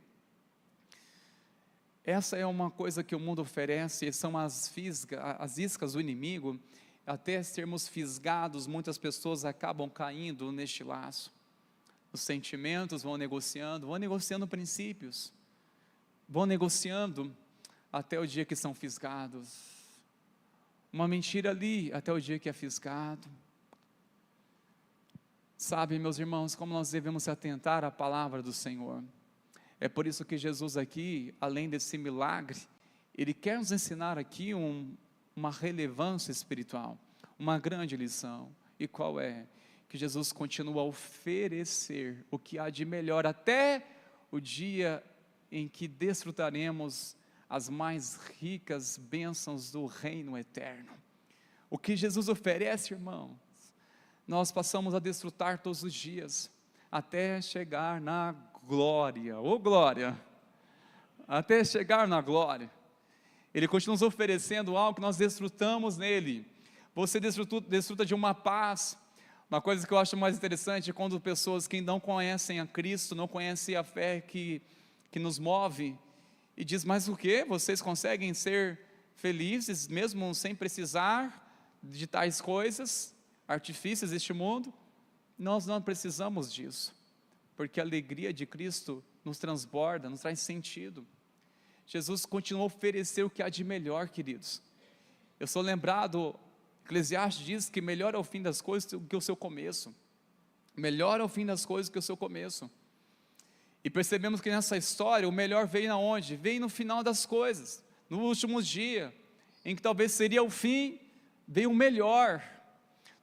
Essa é uma coisa que o mundo oferece, são as iscas do inimigo. Até sermos fisgados, muitas pessoas acabam caindo neste laço. Os sentimentos vão negociando princípios, vão negociando até o dia que são fisgados. Uma mentira ali, até o dia que é fisgado. Sabe, meus irmãos, como nós devemos se atentar à palavra do Senhor. É por isso que Jesus aqui, além desse milagre, Ele quer nos ensinar aqui uma relevância espiritual, uma grande lição. E qual é? Que Jesus continua a oferecer o que há de melhor, até o dia em que desfrutaremos as mais ricas bênçãos do reino eterno. O que Jesus oferece, irmãos, nós passamos a desfrutar todos os dias, até chegar na glória, glória, até chegar na glória. Ele continua nos oferecendo algo que nós desfrutamos nele. Você desfruta de uma paz. Uma coisa que eu acho mais interessante é quando pessoas que não conhecem a Cristo, não conhecem a fé que nos move, e diz: mas o que? Vocês conseguem ser felizes mesmo sem precisar de tais coisas, artifícios deste mundo? Nós não precisamos disso, porque a alegria de Cristo nos transborda, nos traz sentido. Jesus continua a oferecer o que há de melhor, queridos. Eu sou lembrado, Eclesiastes diz que melhor é o fim das coisas do que o seu começo. Melhor é o fim das coisas do que o seu começo. E percebemos que nessa história, o melhor veio aonde? Veio no final das coisas, no último dia, em que talvez seria o fim, veio o melhor.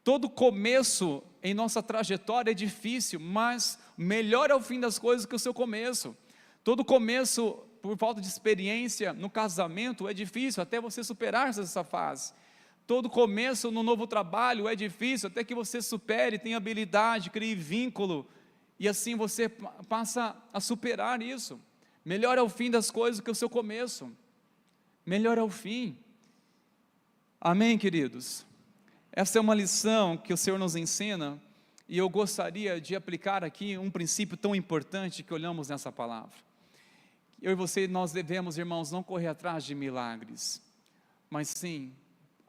Todo começo em nossa trajetória é difícil, mas melhor é o fim das coisas do que o seu começo. Todo começo, por falta de experiência no casamento, é difícil, até você superar essa fase. Todo começo no novo trabalho é difícil, até que você supere, tenha habilidade, crie vínculo, e assim você passa a superar isso. Melhor é o fim das coisas do que o seu começo. Melhor é o fim. Amém, queridos? Essa é uma lição que o Senhor nos ensina, e eu gostaria de aplicar aqui um princípio tão importante que olhamos nessa palavra. Eu e você, nós devemos, irmãos, não correr atrás de milagres, mas sim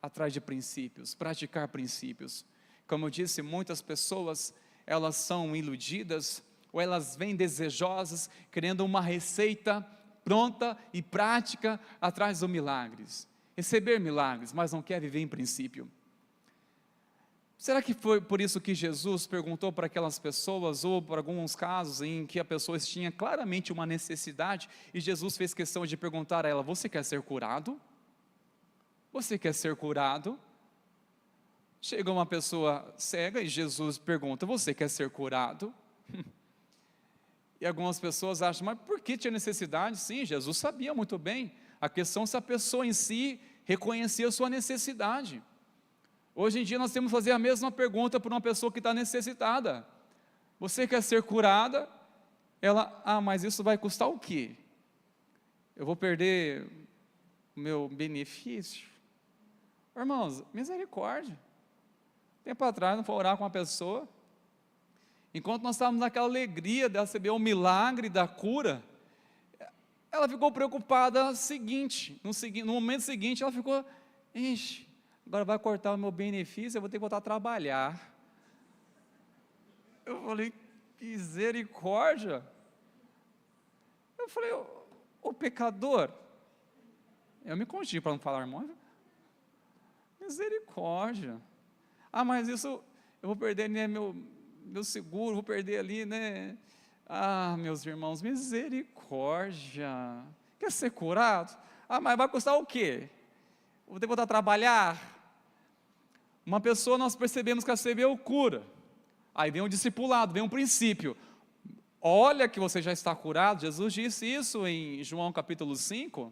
atrás de princípios, praticar princípios. Como eu disse, muitas pessoas, elas são iludidas, ou elas vêm desejosas, querendo uma receita pronta e prática atrás dos milagres. Receber milagres, mas não quer viver em princípio. Será que foi por isso que Jesus perguntou para aquelas pessoas, ou por alguns casos em que a pessoa tinha claramente uma necessidade, e Jesus fez questão de perguntar a ela: você quer ser curado? Você quer ser curado? Chega uma pessoa cega e Jesus pergunta: você quer ser curado? E algumas pessoas acham: mas por que tinha necessidade? Sim, Jesus sabia muito bem. A questão é se a pessoa em si reconhecia a sua necessidade. Hoje em dia nós temos que fazer a mesma pergunta para uma pessoa que está necessitada: você quer ser curada? Ela: mas isso vai custar o quê? Eu vou perder o meu benefício? Irmãos, misericórdia. Tempo atrás, não foi orar com uma pessoa, enquanto nós estávamos naquela alegria de receber o milagre da cura, ela ficou preocupada no momento seguinte, ela ficou: ixi, agora vai cortar o meu benefício, eu vou ter que voltar a trabalhar. Eu falei: misericórdia. Eu falei: o pecador, eu me conti para não falar, irmão, misericórdia. Mas isso, eu vou perder, né, meu seguro, vou perder ali, né? Meus irmãos, misericórdia. Quer ser curado? Mas vai custar o quê? Vou ter que voltar a trabalhar? Uma pessoa, nós percebemos que recebeu cura, aí vem um discipulado, vem um princípio: olha que você já está curado. Jesus disse isso em João capítulo 5,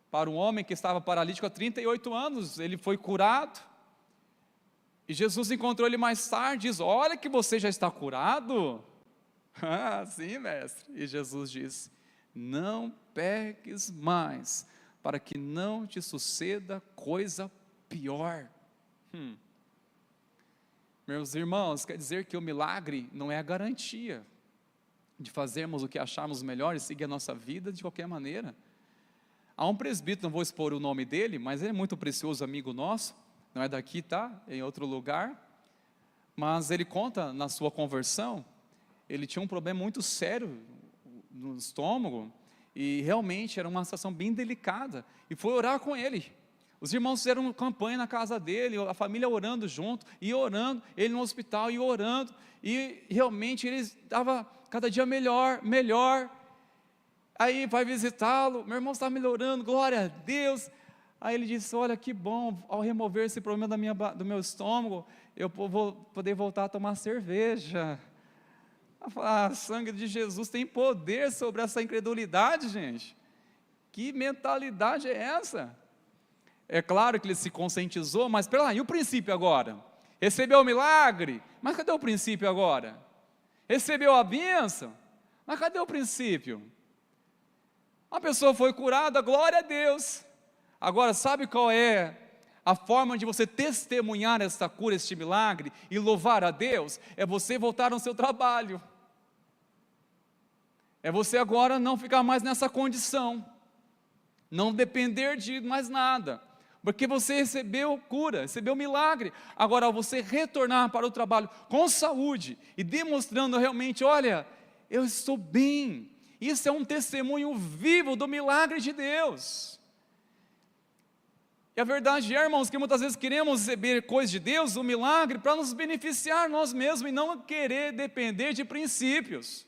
para um homem que estava paralítico há 38 anos, ele foi curado, e Jesus encontrou ele mais tarde e diz: olha que você já está curado. Sim, mestre. E Jesus disse: não peques mais, para que não te suceda coisa pior. Meus irmãos, quer dizer que o milagre não é a garantia de fazermos o que acharmos melhor e seguir a nossa vida de qualquer maneira. Há um presbítero, não vou expor o nome dele, mas ele é muito precioso amigo nosso, não é daqui, tá? É em outro lugar, mas ele conta na sua conversão, ele tinha um problema muito sério no estômago, e realmente era uma situação bem delicada, e foi orar com ele. Os irmãos fizeram campanha na casa dele, a família orando junto, e orando, ele no hospital, e orando, e realmente ele estava cada dia melhor, aí vai visitá-lo, meu irmão está melhorando, glória a Deus. Aí ele disse: olha que bom, ao remover esse problema do meu estômago, eu vou poder voltar a tomar cerveja. Sangue de Jesus tem poder sobre essa incredulidade, gente. Que mentalidade é essa? É claro que ele se conscientizou, mas espera lá, e o princípio agora? Recebeu o milagre, mas cadê o princípio agora? Recebeu a bênção, mas cadê o princípio? A pessoa foi curada, glória a Deus. Agora, sabe qual é a forma de você testemunhar esta cura, este milagre, e louvar a Deus? É você voltar ao seu trabalho, é você agora não ficar mais nessa condição, não depender de mais nada, porque você recebeu cura, recebeu milagre. Agora, você retornar para o trabalho com saúde, e demonstrando realmente: olha, eu estou bem. Isso é um testemunho vivo do milagre de Deus. E a verdade é, irmãos, que muitas vezes queremos receber coisas de Deus, um milagre, para nos beneficiar nós mesmos, e não querer depender de princípios.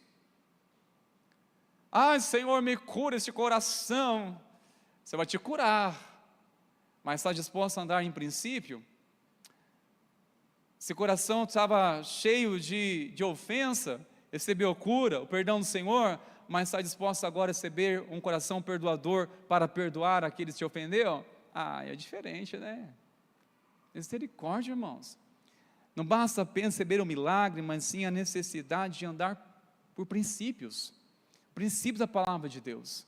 Senhor, me cura este coração. Você vai te curar, mas está disposto a andar em princípio? Esse coração estava cheio de ofensa, recebeu cura, o perdão do Senhor, mas está disposto agora a receber um coração perdoador para perdoar aqueles que te ofenderam? É diferente, né? Misericórdia, irmãos. Não basta apenas receber o milagre, mas sim a necessidade de andar por princípios da palavra de Deus,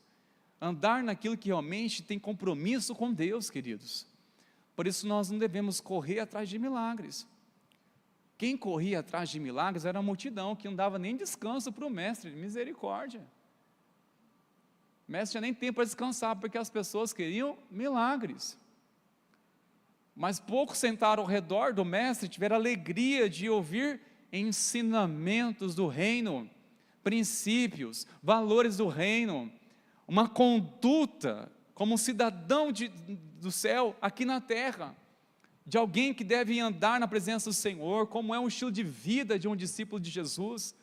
andar naquilo que realmente tem compromisso com Deus, queridos. Por isso nós não devemos correr atrás de milagres. Quem corria atrás de milagres era a multidão, que não dava nem descanso para o mestre. Misericórdia. O mestre tinha nem tempo para descansar, porque as pessoas queriam milagres. Mas poucos sentaram ao redor do mestre, tiveram alegria de ouvir ensinamentos do reino, princípios, valores do reino, uma conduta como um cidadão do céu aqui na terra, de alguém que deve andar na presença do Senhor, como é um estilo de vida de um discípulo de Jesus.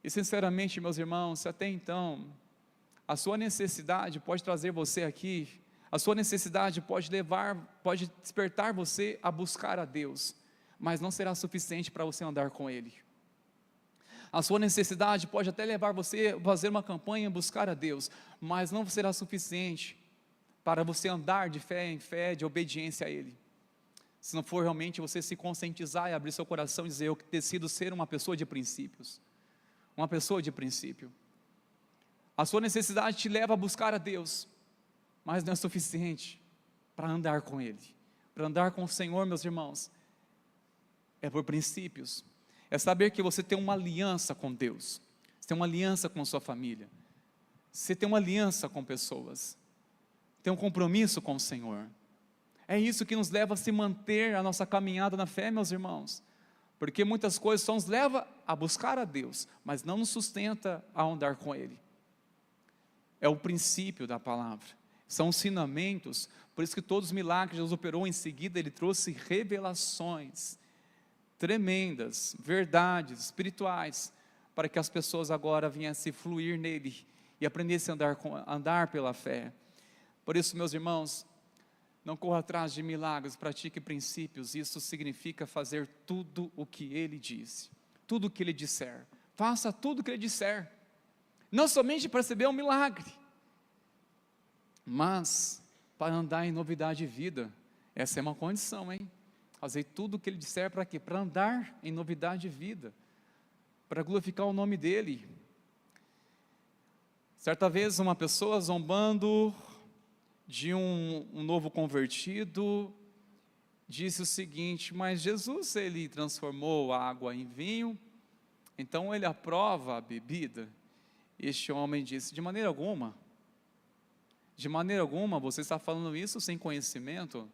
E sinceramente, meus irmãos, se até então a sua necessidade pode trazer você aqui A sua necessidade pode despertar você a buscar a Deus, mas não será suficiente para você andar com Ele. A sua necessidade pode até levar você a fazer uma campanha e buscar a Deus, mas não será suficiente para você andar de fé em fé, de obediência a Ele. Se não for realmente você se conscientizar e abrir seu coração e dizer: eu decido ser uma pessoa de princípios. Uma pessoa de princípio. A sua necessidade te leva a buscar a Deus, mas não é suficiente para andar com Ele. Para andar com o Senhor, meus irmãos, é por princípios. É saber que você tem uma aliança com Deus. Você tem uma aliança com a sua família. Você tem uma aliança com pessoas. Tem um compromisso com o Senhor. É isso que nos leva a se manter a nossa caminhada na fé, meus irmãos. Porque muitas coisas só nos leva a buscar a Deus, mas não nos sustenta a andar com Ele. É o princípio da palavra. São ensinamentos. Por isso que todos os milagres que Jesus operou em seguida, Ele trouxe revelações tremendas, verdades espirituais, para que as pessoas agora viessem fluir nele e aprendessem a andar pela fé. Por isso, meus irmãos, não corra atrás de milagres, pratique princípios. Isso significa fazer tudo o que Ele disse, tudo o que Ele disser. Faça tudo o que Ele disser, não somente para receber um milagre, mas para andar em novidade de vida. Essa é uma condição, hein? Fazer tudo o que Ele disser para quê? Para andar em novidade de vida, para glorificar o nome dEle. Certa vez uma pessoa zombando de um novo convertido, disse o seguinte: mas Jesus, Ele transformou a água em vinho, então Ele aprova a bebida. Este homem disse: de maneira alguma, você está falando isso sem conhecimento.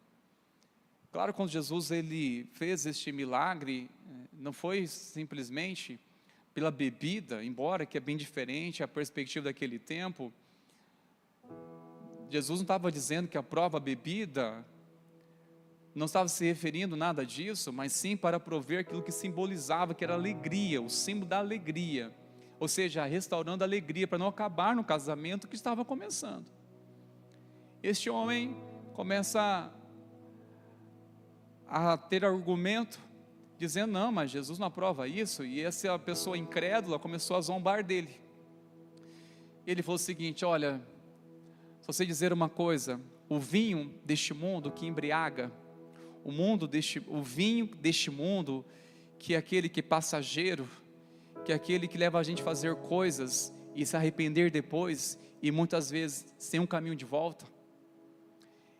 Claro, quando Jesus Ele fez este milagre, não foi simplesmente pela bebida, embora que é bem diferente a perspectiva daquele tempo. Jesus não estava dizendo que aprova a bebida, não estava se referindo a nada disso, mas sim para prover aquilo que simbolizava, que era a alegria, o símbolo da alegria, ou seja, restaurando a alegria, para não acabar no casamento que estava começando. Este homem começa a ter argumento, dizendo: não, mas Jesus não aprova isso, e essa pessoa incrédula começou a zombar dele. Ele falou o seguinte: olha, só sei dizer uma coisa, o vinho deste mundo que embriaga, o vinho deste mundo, que é aquele que é passageiro, que é aquele que leva a gente a fazer coisas e se arrepender depois, e muitas vezes sem um caminho de volta.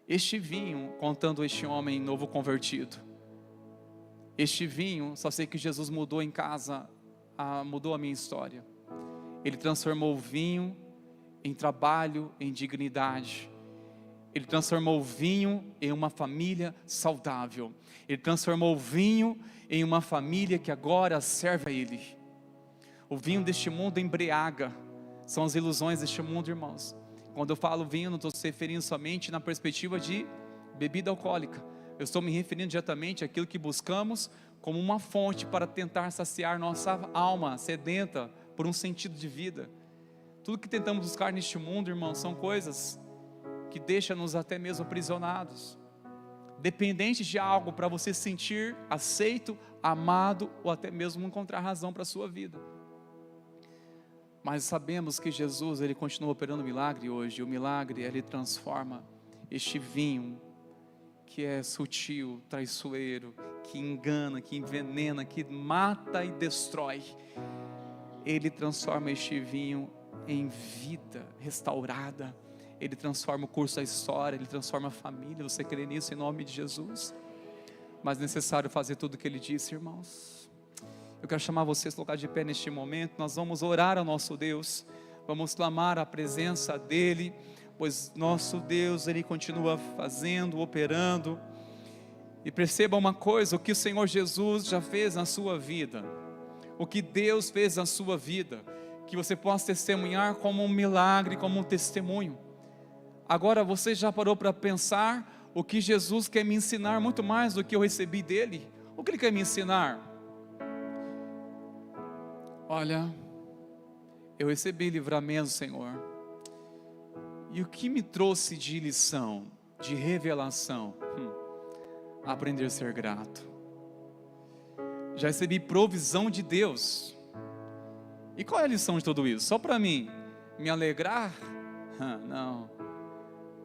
Este vinho, contando este homem novo convertido, este vinho, só sei que Jesus mudou em casa, mudou a minha história. Ele transformou o vinho em trabalho, em dignidade. Ele transformou o vinho em uma família saudável. Ele transformou o vinho em uma família que agora serve a Ele. O vinho deste mundo embriaga, são as ilusões deste mundo, irmãos. Quando eu falo vinho, não estou se referindo somente na perspectiva de bebida alcoólica. Eu estou me referindo diretamente àquilo que buscamos como uma fonte para tentar saciar nossa alma sedenta por um sentido de vida. Tudo que tentamos buscar neste mundo, irmãos, são coisas que deixam-nos até mesmo aprisionados, dependentes de algo para você se sentir aceito, amado, ou até mesmo encontrar razão para a sua vida. Mas sabemos que Jesus, Ele continua operando milagre hoje. O milagre, Ele transforma este vinho que é sutil, traiçoeiro, que engana, que envenena, que mata e destrói. Ele transforma este vinho em vida restaurada. Ele transforma o curso da história, Ele transforma a família. Você crê nisso em nome de Jesus? Mas é necessário fazer tudo o que Ele disse, irmãos. Eu quero chamar vocês a colocar de pé neste momento. Nós vamos orar ao nosso Deus, vamos clamar a presença dEle, pois nosso Deus, Ele continua fazendo, operando. E perceba uma coisa: o que o Senhor Jesus já fez na sua vida, o que Deus fez na sua vida, que você possa testemunhar como um milagre, como um testemunho. Agora você já parou para pensar o que Jesus quer me ensinar muito mais do que eu recebi dEle? O que Ele quer me ensinar? Olha, eu recebi livramento, Senhor. E o que me trouxe de lição, de revelação? Aprender a ser grato. Já recebi provisão de Deus. E qual é a lição de tudo isso? Só para mim me alegrar? Não.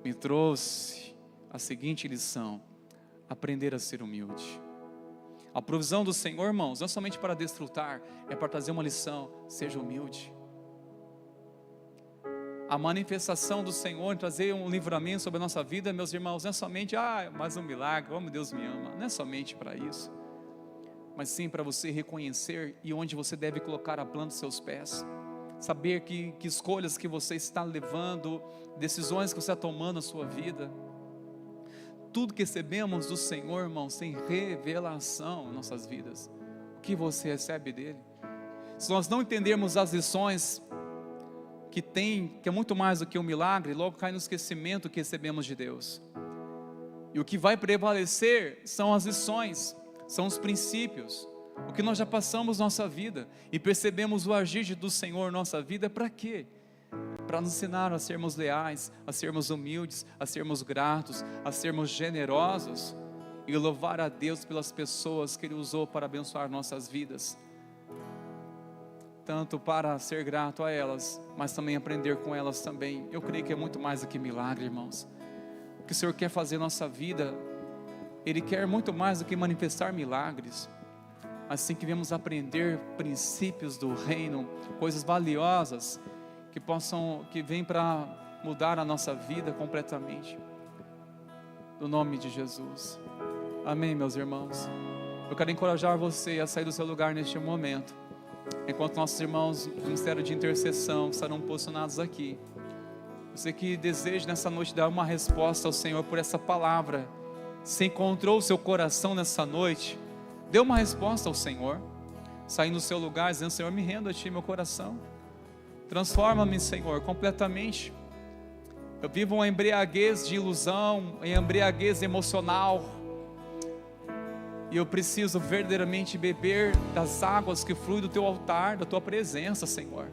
Me trouxe a seguinte lição: aprender a ser humilde. A provisão do Senhor, irmãos, não é somente para desfrutar, é para trazer uma lição: seja humilde. A manifestação do Senhor em trazer um livramento sobre a nossa vida, meus irmãos, não é somente, mais um milagre, como Deus me ama. Não é somente para isso, mas sim para você reconhecer e onde você deve colocar a planta dos seus pés. Saber que escolhas que você está levando, decisões que você está tomando na sua vida. Tudo que recebemos do Senhor, irmãos, tem revelação em nossas vidas. O que você recebe dele? Se nós não entendermos as lições que é muito mais do que um milagre, logo cai no esquecimento que recebemos de Deus. E o que vai prevalecer são as lições, são os princípios, o que nós já passamos na nossa vida e percebemos o agir do Senhor em nossa vida. Para quê? Para nos ensinar a sermos leais, a sermos humildes, a sermos gratos, a sermos generosos e louvar a Deus pelas pessoas que Ele usou para abençoar nossas vidas. Tanto para ser grato a elas, mas também aprender com elas também. Eu creio que é muito mais do que milagre, irmãos. O que o Senhor quer fazer na nossa vida, Ele quer muito mais do que manifestar milagres. Assim que viemos aprender princípios do reino, coisas valiosas que vêm para mudar a nossa vida completamente. No nome de Jesus. Amém, meus irmãos. Eu quero encorajar você a sair do seu lugar neste momento. Enquanto nossos irmãos do Ministério de Intercessão estarão posicionados aqui. Você que deseja nessa noite dar uma resposta ao Senhor por essa palavra, se encontrou o seu coração nessa noite, dê uma resposta ao Senhor, saindo do seu lugar, dizendo: Senhor, me rendo a Ti, meu coração, transforma-me, Senhor, completamente. Eu vivo uma embriaguez de ilusão, uma embriaguez emocional, e eu preciso verdadeiramente beber das águas que fluem do Teu altar, da Tua presença, Senhor.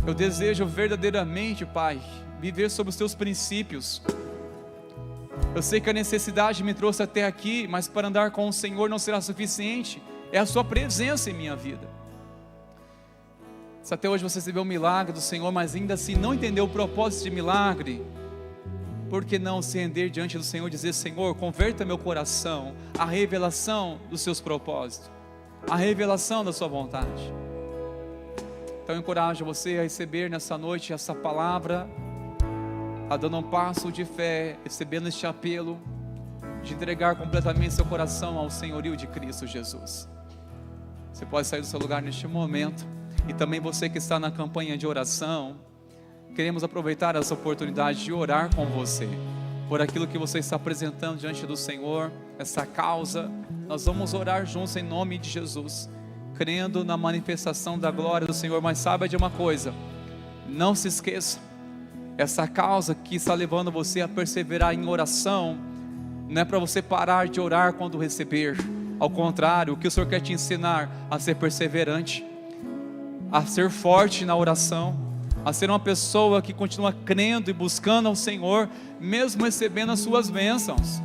Eu desejo verdadeiramente, Pai, viver sob os Teus princípios. Eu sei que a necessidade me trouxe até aqui, mas para andar com o Senhor não será suficiente. É a Sua presença em minha vida. Se até hoje você recebeu um milagre do Senhor, mas ainda assim não entendeu o propósito de milagre, por que não se render diante do Senhor e dizer: Senhor, converta meu coração à revelação dos seus propósitos, à revelação da sua vontade. Então eu encorajo você a receber nessa noite essa palavra, a dando um passo de fé, recebendo este apelo de entregar completamente seu coração ao senhorio de Cristo Jesus. Você pode sair do seu lugar neste momento. E também você que está na campanha de oração, queremos aproveitar essa oportunidade de orar com você, por aquilo que você está apresentando diante do Senhor, essa causa. Nós vamos orar juntos em nome de Jesus, crendo na manifestação da glória do Senhor. Mas saiba de uma coisa, não se esqueça, essa causa que está levando você a perseverar em oração, não é para você parar de orar quando receber. Ao contrário, o que o Senhor quer te ensinar a ser perseverante, a ser forte na oração, a ser uma pessoa que continua crendo e buscando ao Senhor, mesmo recebendo as suas bênçãos.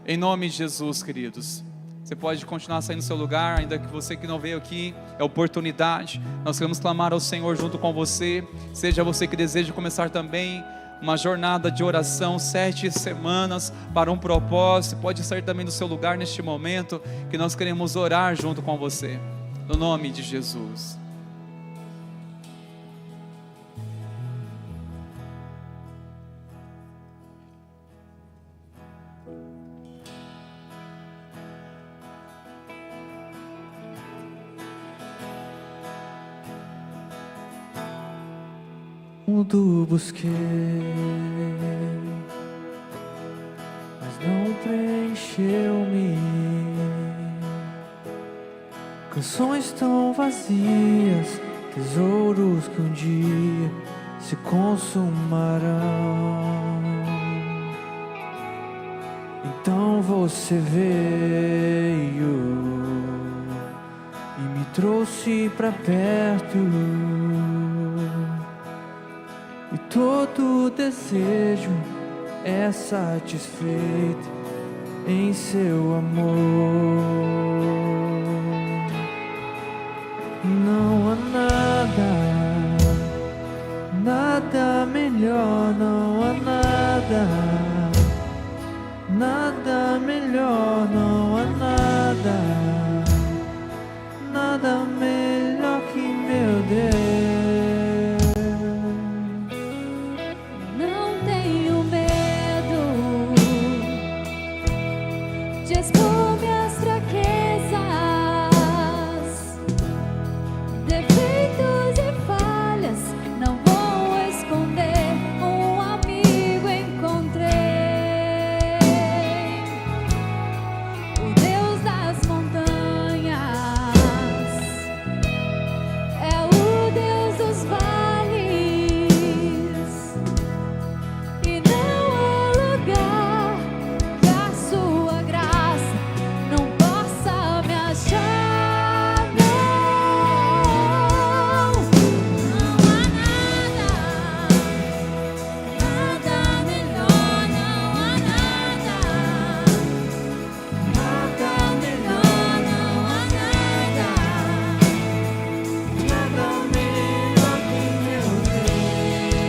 Em nome de Jesus, queridos, você pode continuar saindo do seu lugar, ainda que você que não veio aqui, é oportunidade. Nós queremos clamar ao Senhor junto com você. Seja você que deseja começar também uma jornada de oração, 7 semanas para um propósito, pode sair também do seu lugar neste momento, que nós queremos orar junto com você. No nome de Jesus. Mundo busquei, mas não preencheu-me. Canções tão vazias, tesouros que um dia se consumarão. Então você veio e me trouxe pra perto. e todo desejo é satisfeito em seu amor. Não há nada melhor, não há nada melhor, não há nada melhor que meu Deus. Não tenho medo de expor minhas fraquezas, defeitos e falhas. Não vou esconder, um amigo encontrei, o Deus das montanhas, é o Deus dos vales, e não há lugar que a sua graça não possa me achar. Não há nada melhor, não há nada melhor, não há nada melhor que meu Deus.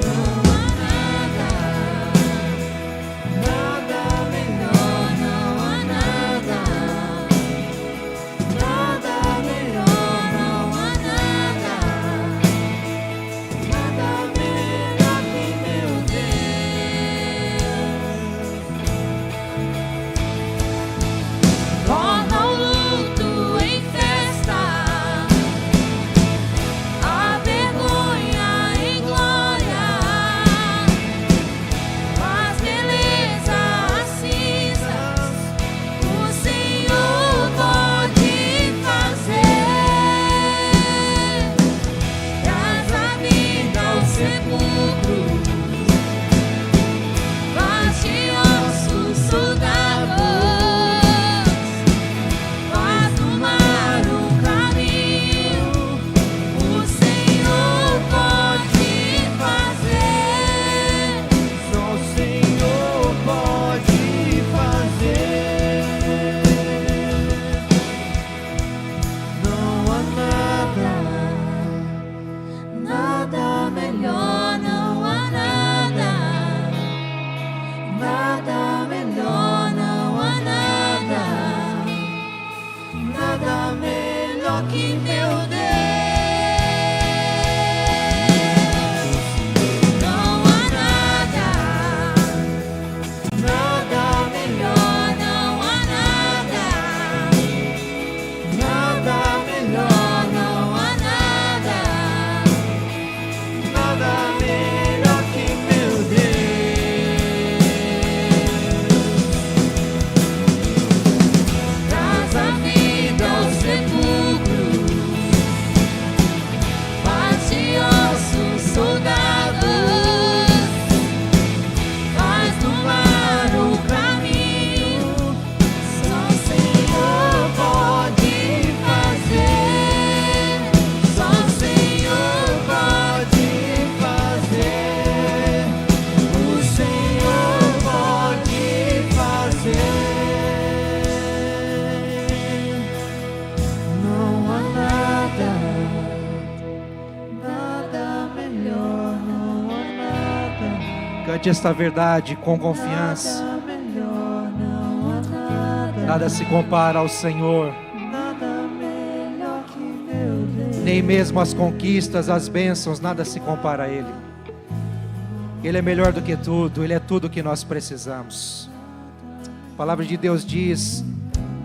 Não há nada melhor, não há nada melhor, não há nada melhor que meu Deus. Torna o luto em festa, a vergonha em glória, faz beleza as cinzas, o Senhor pode fazer. Traz a vida ao sepulcro, faz de ossos soldados, faz do mar um caminho, o Senhor pode fazer. Só o Senhor pode fazer. Não há Nada melhor, não há nada melhor, não há nada melhor que meu Deus. Não há nada melhor, não há nada melhor, não há nada melhor que meu Deus. Traz a vida ao sepulcro, faz de ossos soldados, faz do mar o caminho, só o Senhor pode fazer, só o Senhor pode fazer. O Senhor pode fazer. Não há nada melhor, não há Cante esta verdade com confiança. nada melhor, não há Nada se compara ao Senhor. nada melhor que meu Deus. Nem mesmo as conquistas, as bênçãos, nada se compara a Ele. Ele é melhor do que tudo, Ele é tudo que nós precisamos. A palavra de Deus diz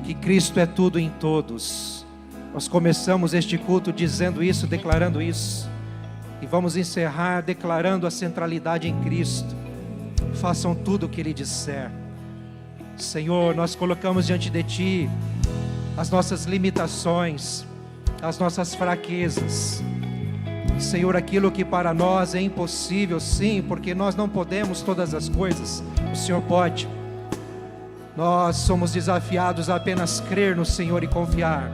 que Cristo é tudo em todos. Nós começamos este culto dizendo isso, declarando isso. E vamos encerrar declarando a centralidade em Cristo. Façam tudo o que Ele disser. Senhor, nós colocamos diante de Ti as nossas limitações, as nossas fraquezas. Senhor, aquilo que para nós é impossível, sim, porque nós não podemos todas as coisas, o Senhor pode. Nós somos desafiados a apenas crer no Senhor e confiar.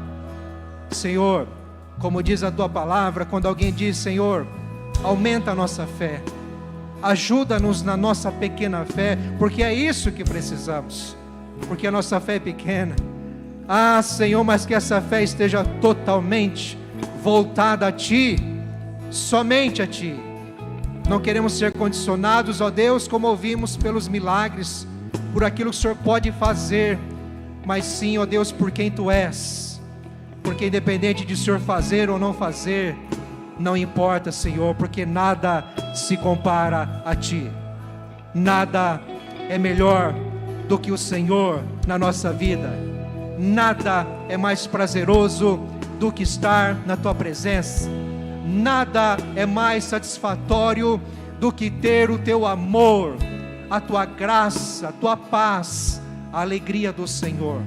Senhor, Como diz a tua palavra, quando alguém diz: Senhor, aumenta a nossa fé, ajuda-nos na nossa pequena fé, porque é isso que precisamos, porque a nossa fé é pequena. Ah, Senhor, mas que essa fé esteja totalmente voltada a Ti, somente a Ti. Não queremos ser condicionados, ó Deus, como ouvimos, pelos milagres, por aquilo que o Senhor pode fazer, mas sim, ó Deus, por quem Tu és, porque independente de o Senhor fazer ou não fazer, não importa, Senhor, porque nada se compara a Ti, nada é melhor do que o Senhor na nossa vida, nada é mais prazeroso do que estar na Tua presença, nada é mais satisfatório do que ter o Teu amor, a Tua graça, a Tua paz, a alegria do Senhor.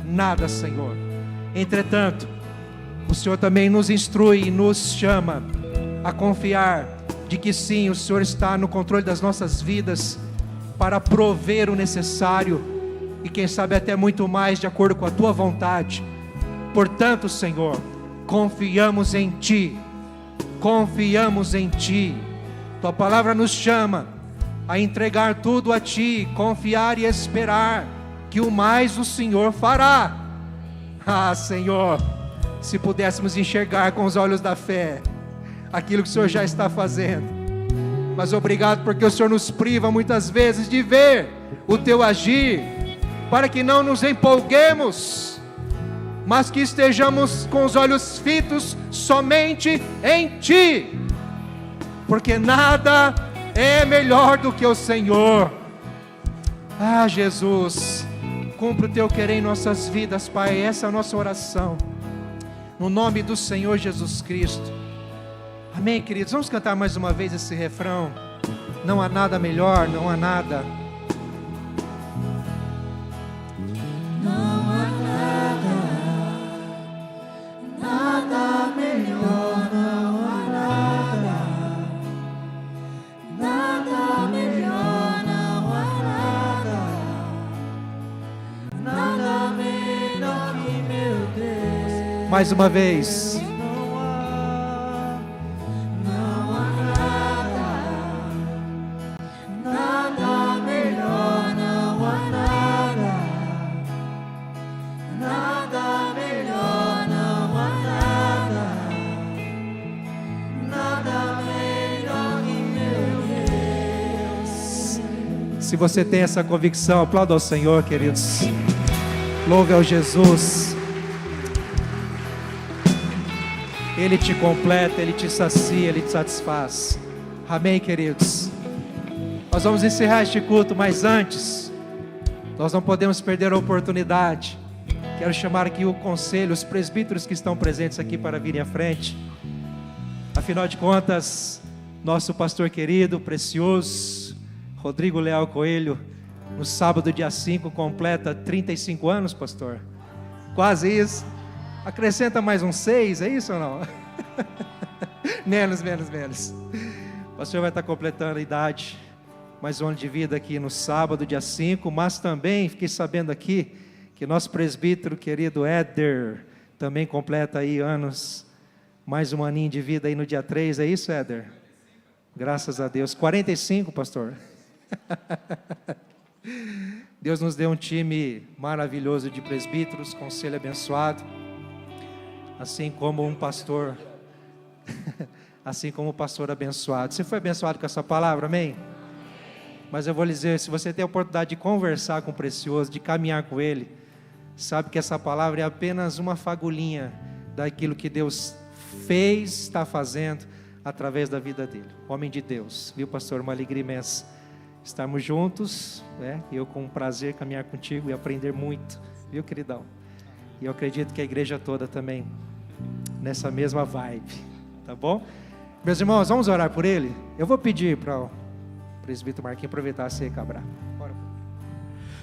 Nada, Senhor. Entretanto, o Senhor também nos instrui e nos chama a confiar de que sim, o Senhor está no controle das nossas vidas para prover o necessário e quem sabe até muito mais de acordo com a Tua vontade. Portanto, Senhor, confiamos em Ti, confiamos em Ti. Tua palavra nos chama a entregar tudo a Ti, confiar e esperar que o mais o Senhor fará. Ah, Senhor, se pudéssemos enxergar com os olhos da fé aquilo que o Senhor já está fazendo, mas obrigado porque o Senhor nos priva muitas vezes de ver o Teu agir, para que não nos empolguemos, mas que estejamos com os olhos fitos somente em Ti, porque nada é melhor do que o Senhor. Ah, Jesus, cumpre o Teu querer em nossas vidas, Pai. Essa é a nossa oração, no nome do Senhor Jesus Cristo. Amém, queridos. Vamos cantar mais uma vez esse refrão. Não há nada melhor, não há nada. Não há nada melhor, não há nada melhor, não há nada melhor que meu Deus. Mais uma vez. Se você tem essa convicção, aplauda ao Senhor, queridos. Louve ao Jesus. Ele te completa, Ele te sacia, Ele te satisfaz. Amém, queridos. Nós vamos encerrar este culto, mas antes, nós não podemos perder a oportunidade. Quero chamar aqui o conselho, os presbíteros que estão presentes aqui para virem à frente. Afinal de contas, nosso pastor querido, precioso, Rodrigo Leal Coelho, no sábado dia 5, completa 35 anos, pastor. Quase isso. Acrescenta mais uns 6, é isso ou não? menos. O pastor vai estar completando a idade, mais um ano de vida aqui no sábado dia 5, mas também fiquei sabendo aqui que nosso presbítero querido Éder também completa aí anos, mais um aninho de vida aí no dia 3, é isso, Éder? Graças a Deus. 45, pastor. Deus nos deu um time maravilhoso de presbíteros, conselho abençoado, assim como um pastor, assim como o pastor abençoado. Você foi abençoado com essa palavra, amém? Mas eu vou lhe dizer, se você tem a oportunidade de conversar com o precioso, de caminhar com ele, sabe que essa palavra é apenas uma fagulhinha daquilo que Deus fez, está fazendo através da vida dele. Homem de Deus, viu, pastor? Uma alegria imensa estarmos juntos, né? Eu com prazer caminhar contigo e aprender muito, viu, queridão? E eu acredito que a igreja toda também nessa mesma vibe, tá bom? Meus irmãos, vamos orar por ele? Eu vou pedir para o presbítero Marquinhos aproveitar e cabrar. Bora.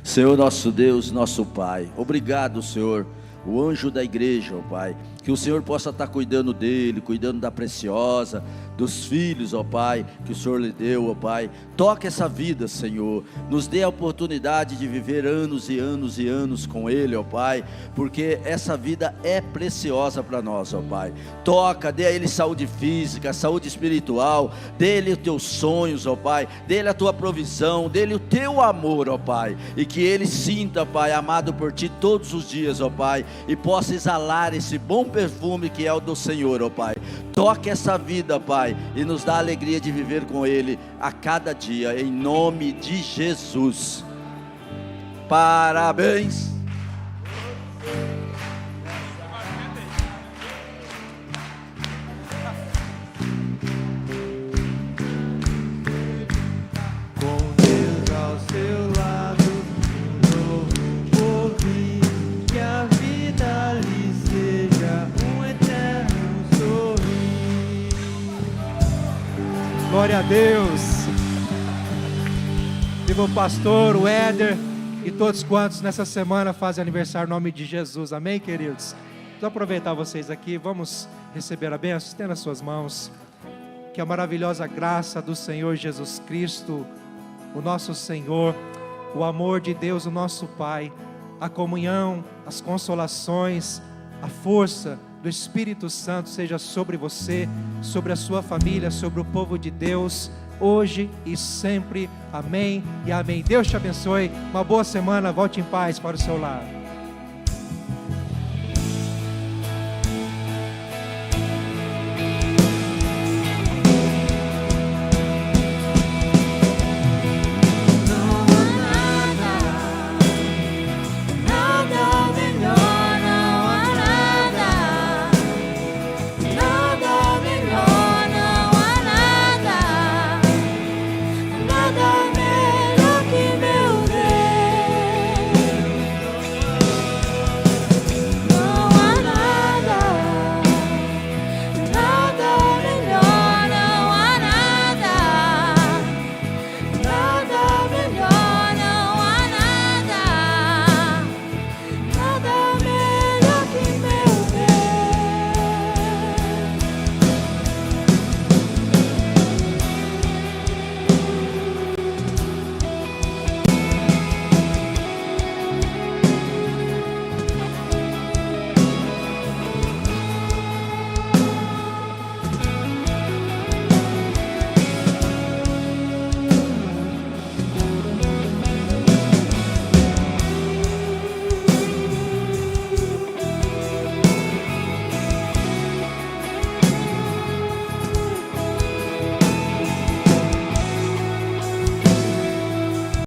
Senhor nosso Deus, nosso Pai, obrigado, Senhor, o anjo da igreja, ó Pai, Que o Senhor possa estar cuidando dele, cuidando da Preciosa, dos filhos, ó Pai, que o Senhor lhe deu, ó Pai. Toque essa vida, Senhor. Nos dê a oportunidade de viver anos e anos e anos com ele, ó Pai, porque essa vida é preciosa para nós, ó Pai. Toca, dê a ele saúde física, saúde espiritual, dê-lhe os teus sonhos, ó Pai, dê-lhe a tua provisão, dê-lhe o teu amor, ó Pai, e que ele sinta, Pai, amado por ti todos os dias, ó Pai, e possa exalar esse bom perfume que é o do Senhor, ó Pai. Toque essa vida, Pai, e nos dá a alegria de viver com ele a cada dia, em nome de Jesus. Parabéns. Com Deus ao seu lado, ouvir que a vida lhe seja um eterno sorrir. Glória a Deus. Viva o pastor, o Éder e todos quantos nessa semana fazem aniversário em nome de Jesus. Amém, queridos? Vou aproveitar vocês aqui, vamos receber a bênção. Estenda as suas mãos. Que a maravilhosa graça do Senhor Jesus Cristo, o nosso Senhor, o amor de Deus, o nosso Pai, a comunhão, as consolações, a força do Espírito Santo seja sobre você, sobre a sua família, sobre o povo de Deus, hoje e sempre. Amém e amém. Deus te abençoe. Uma boa semana. Volte em paz para o seu lar.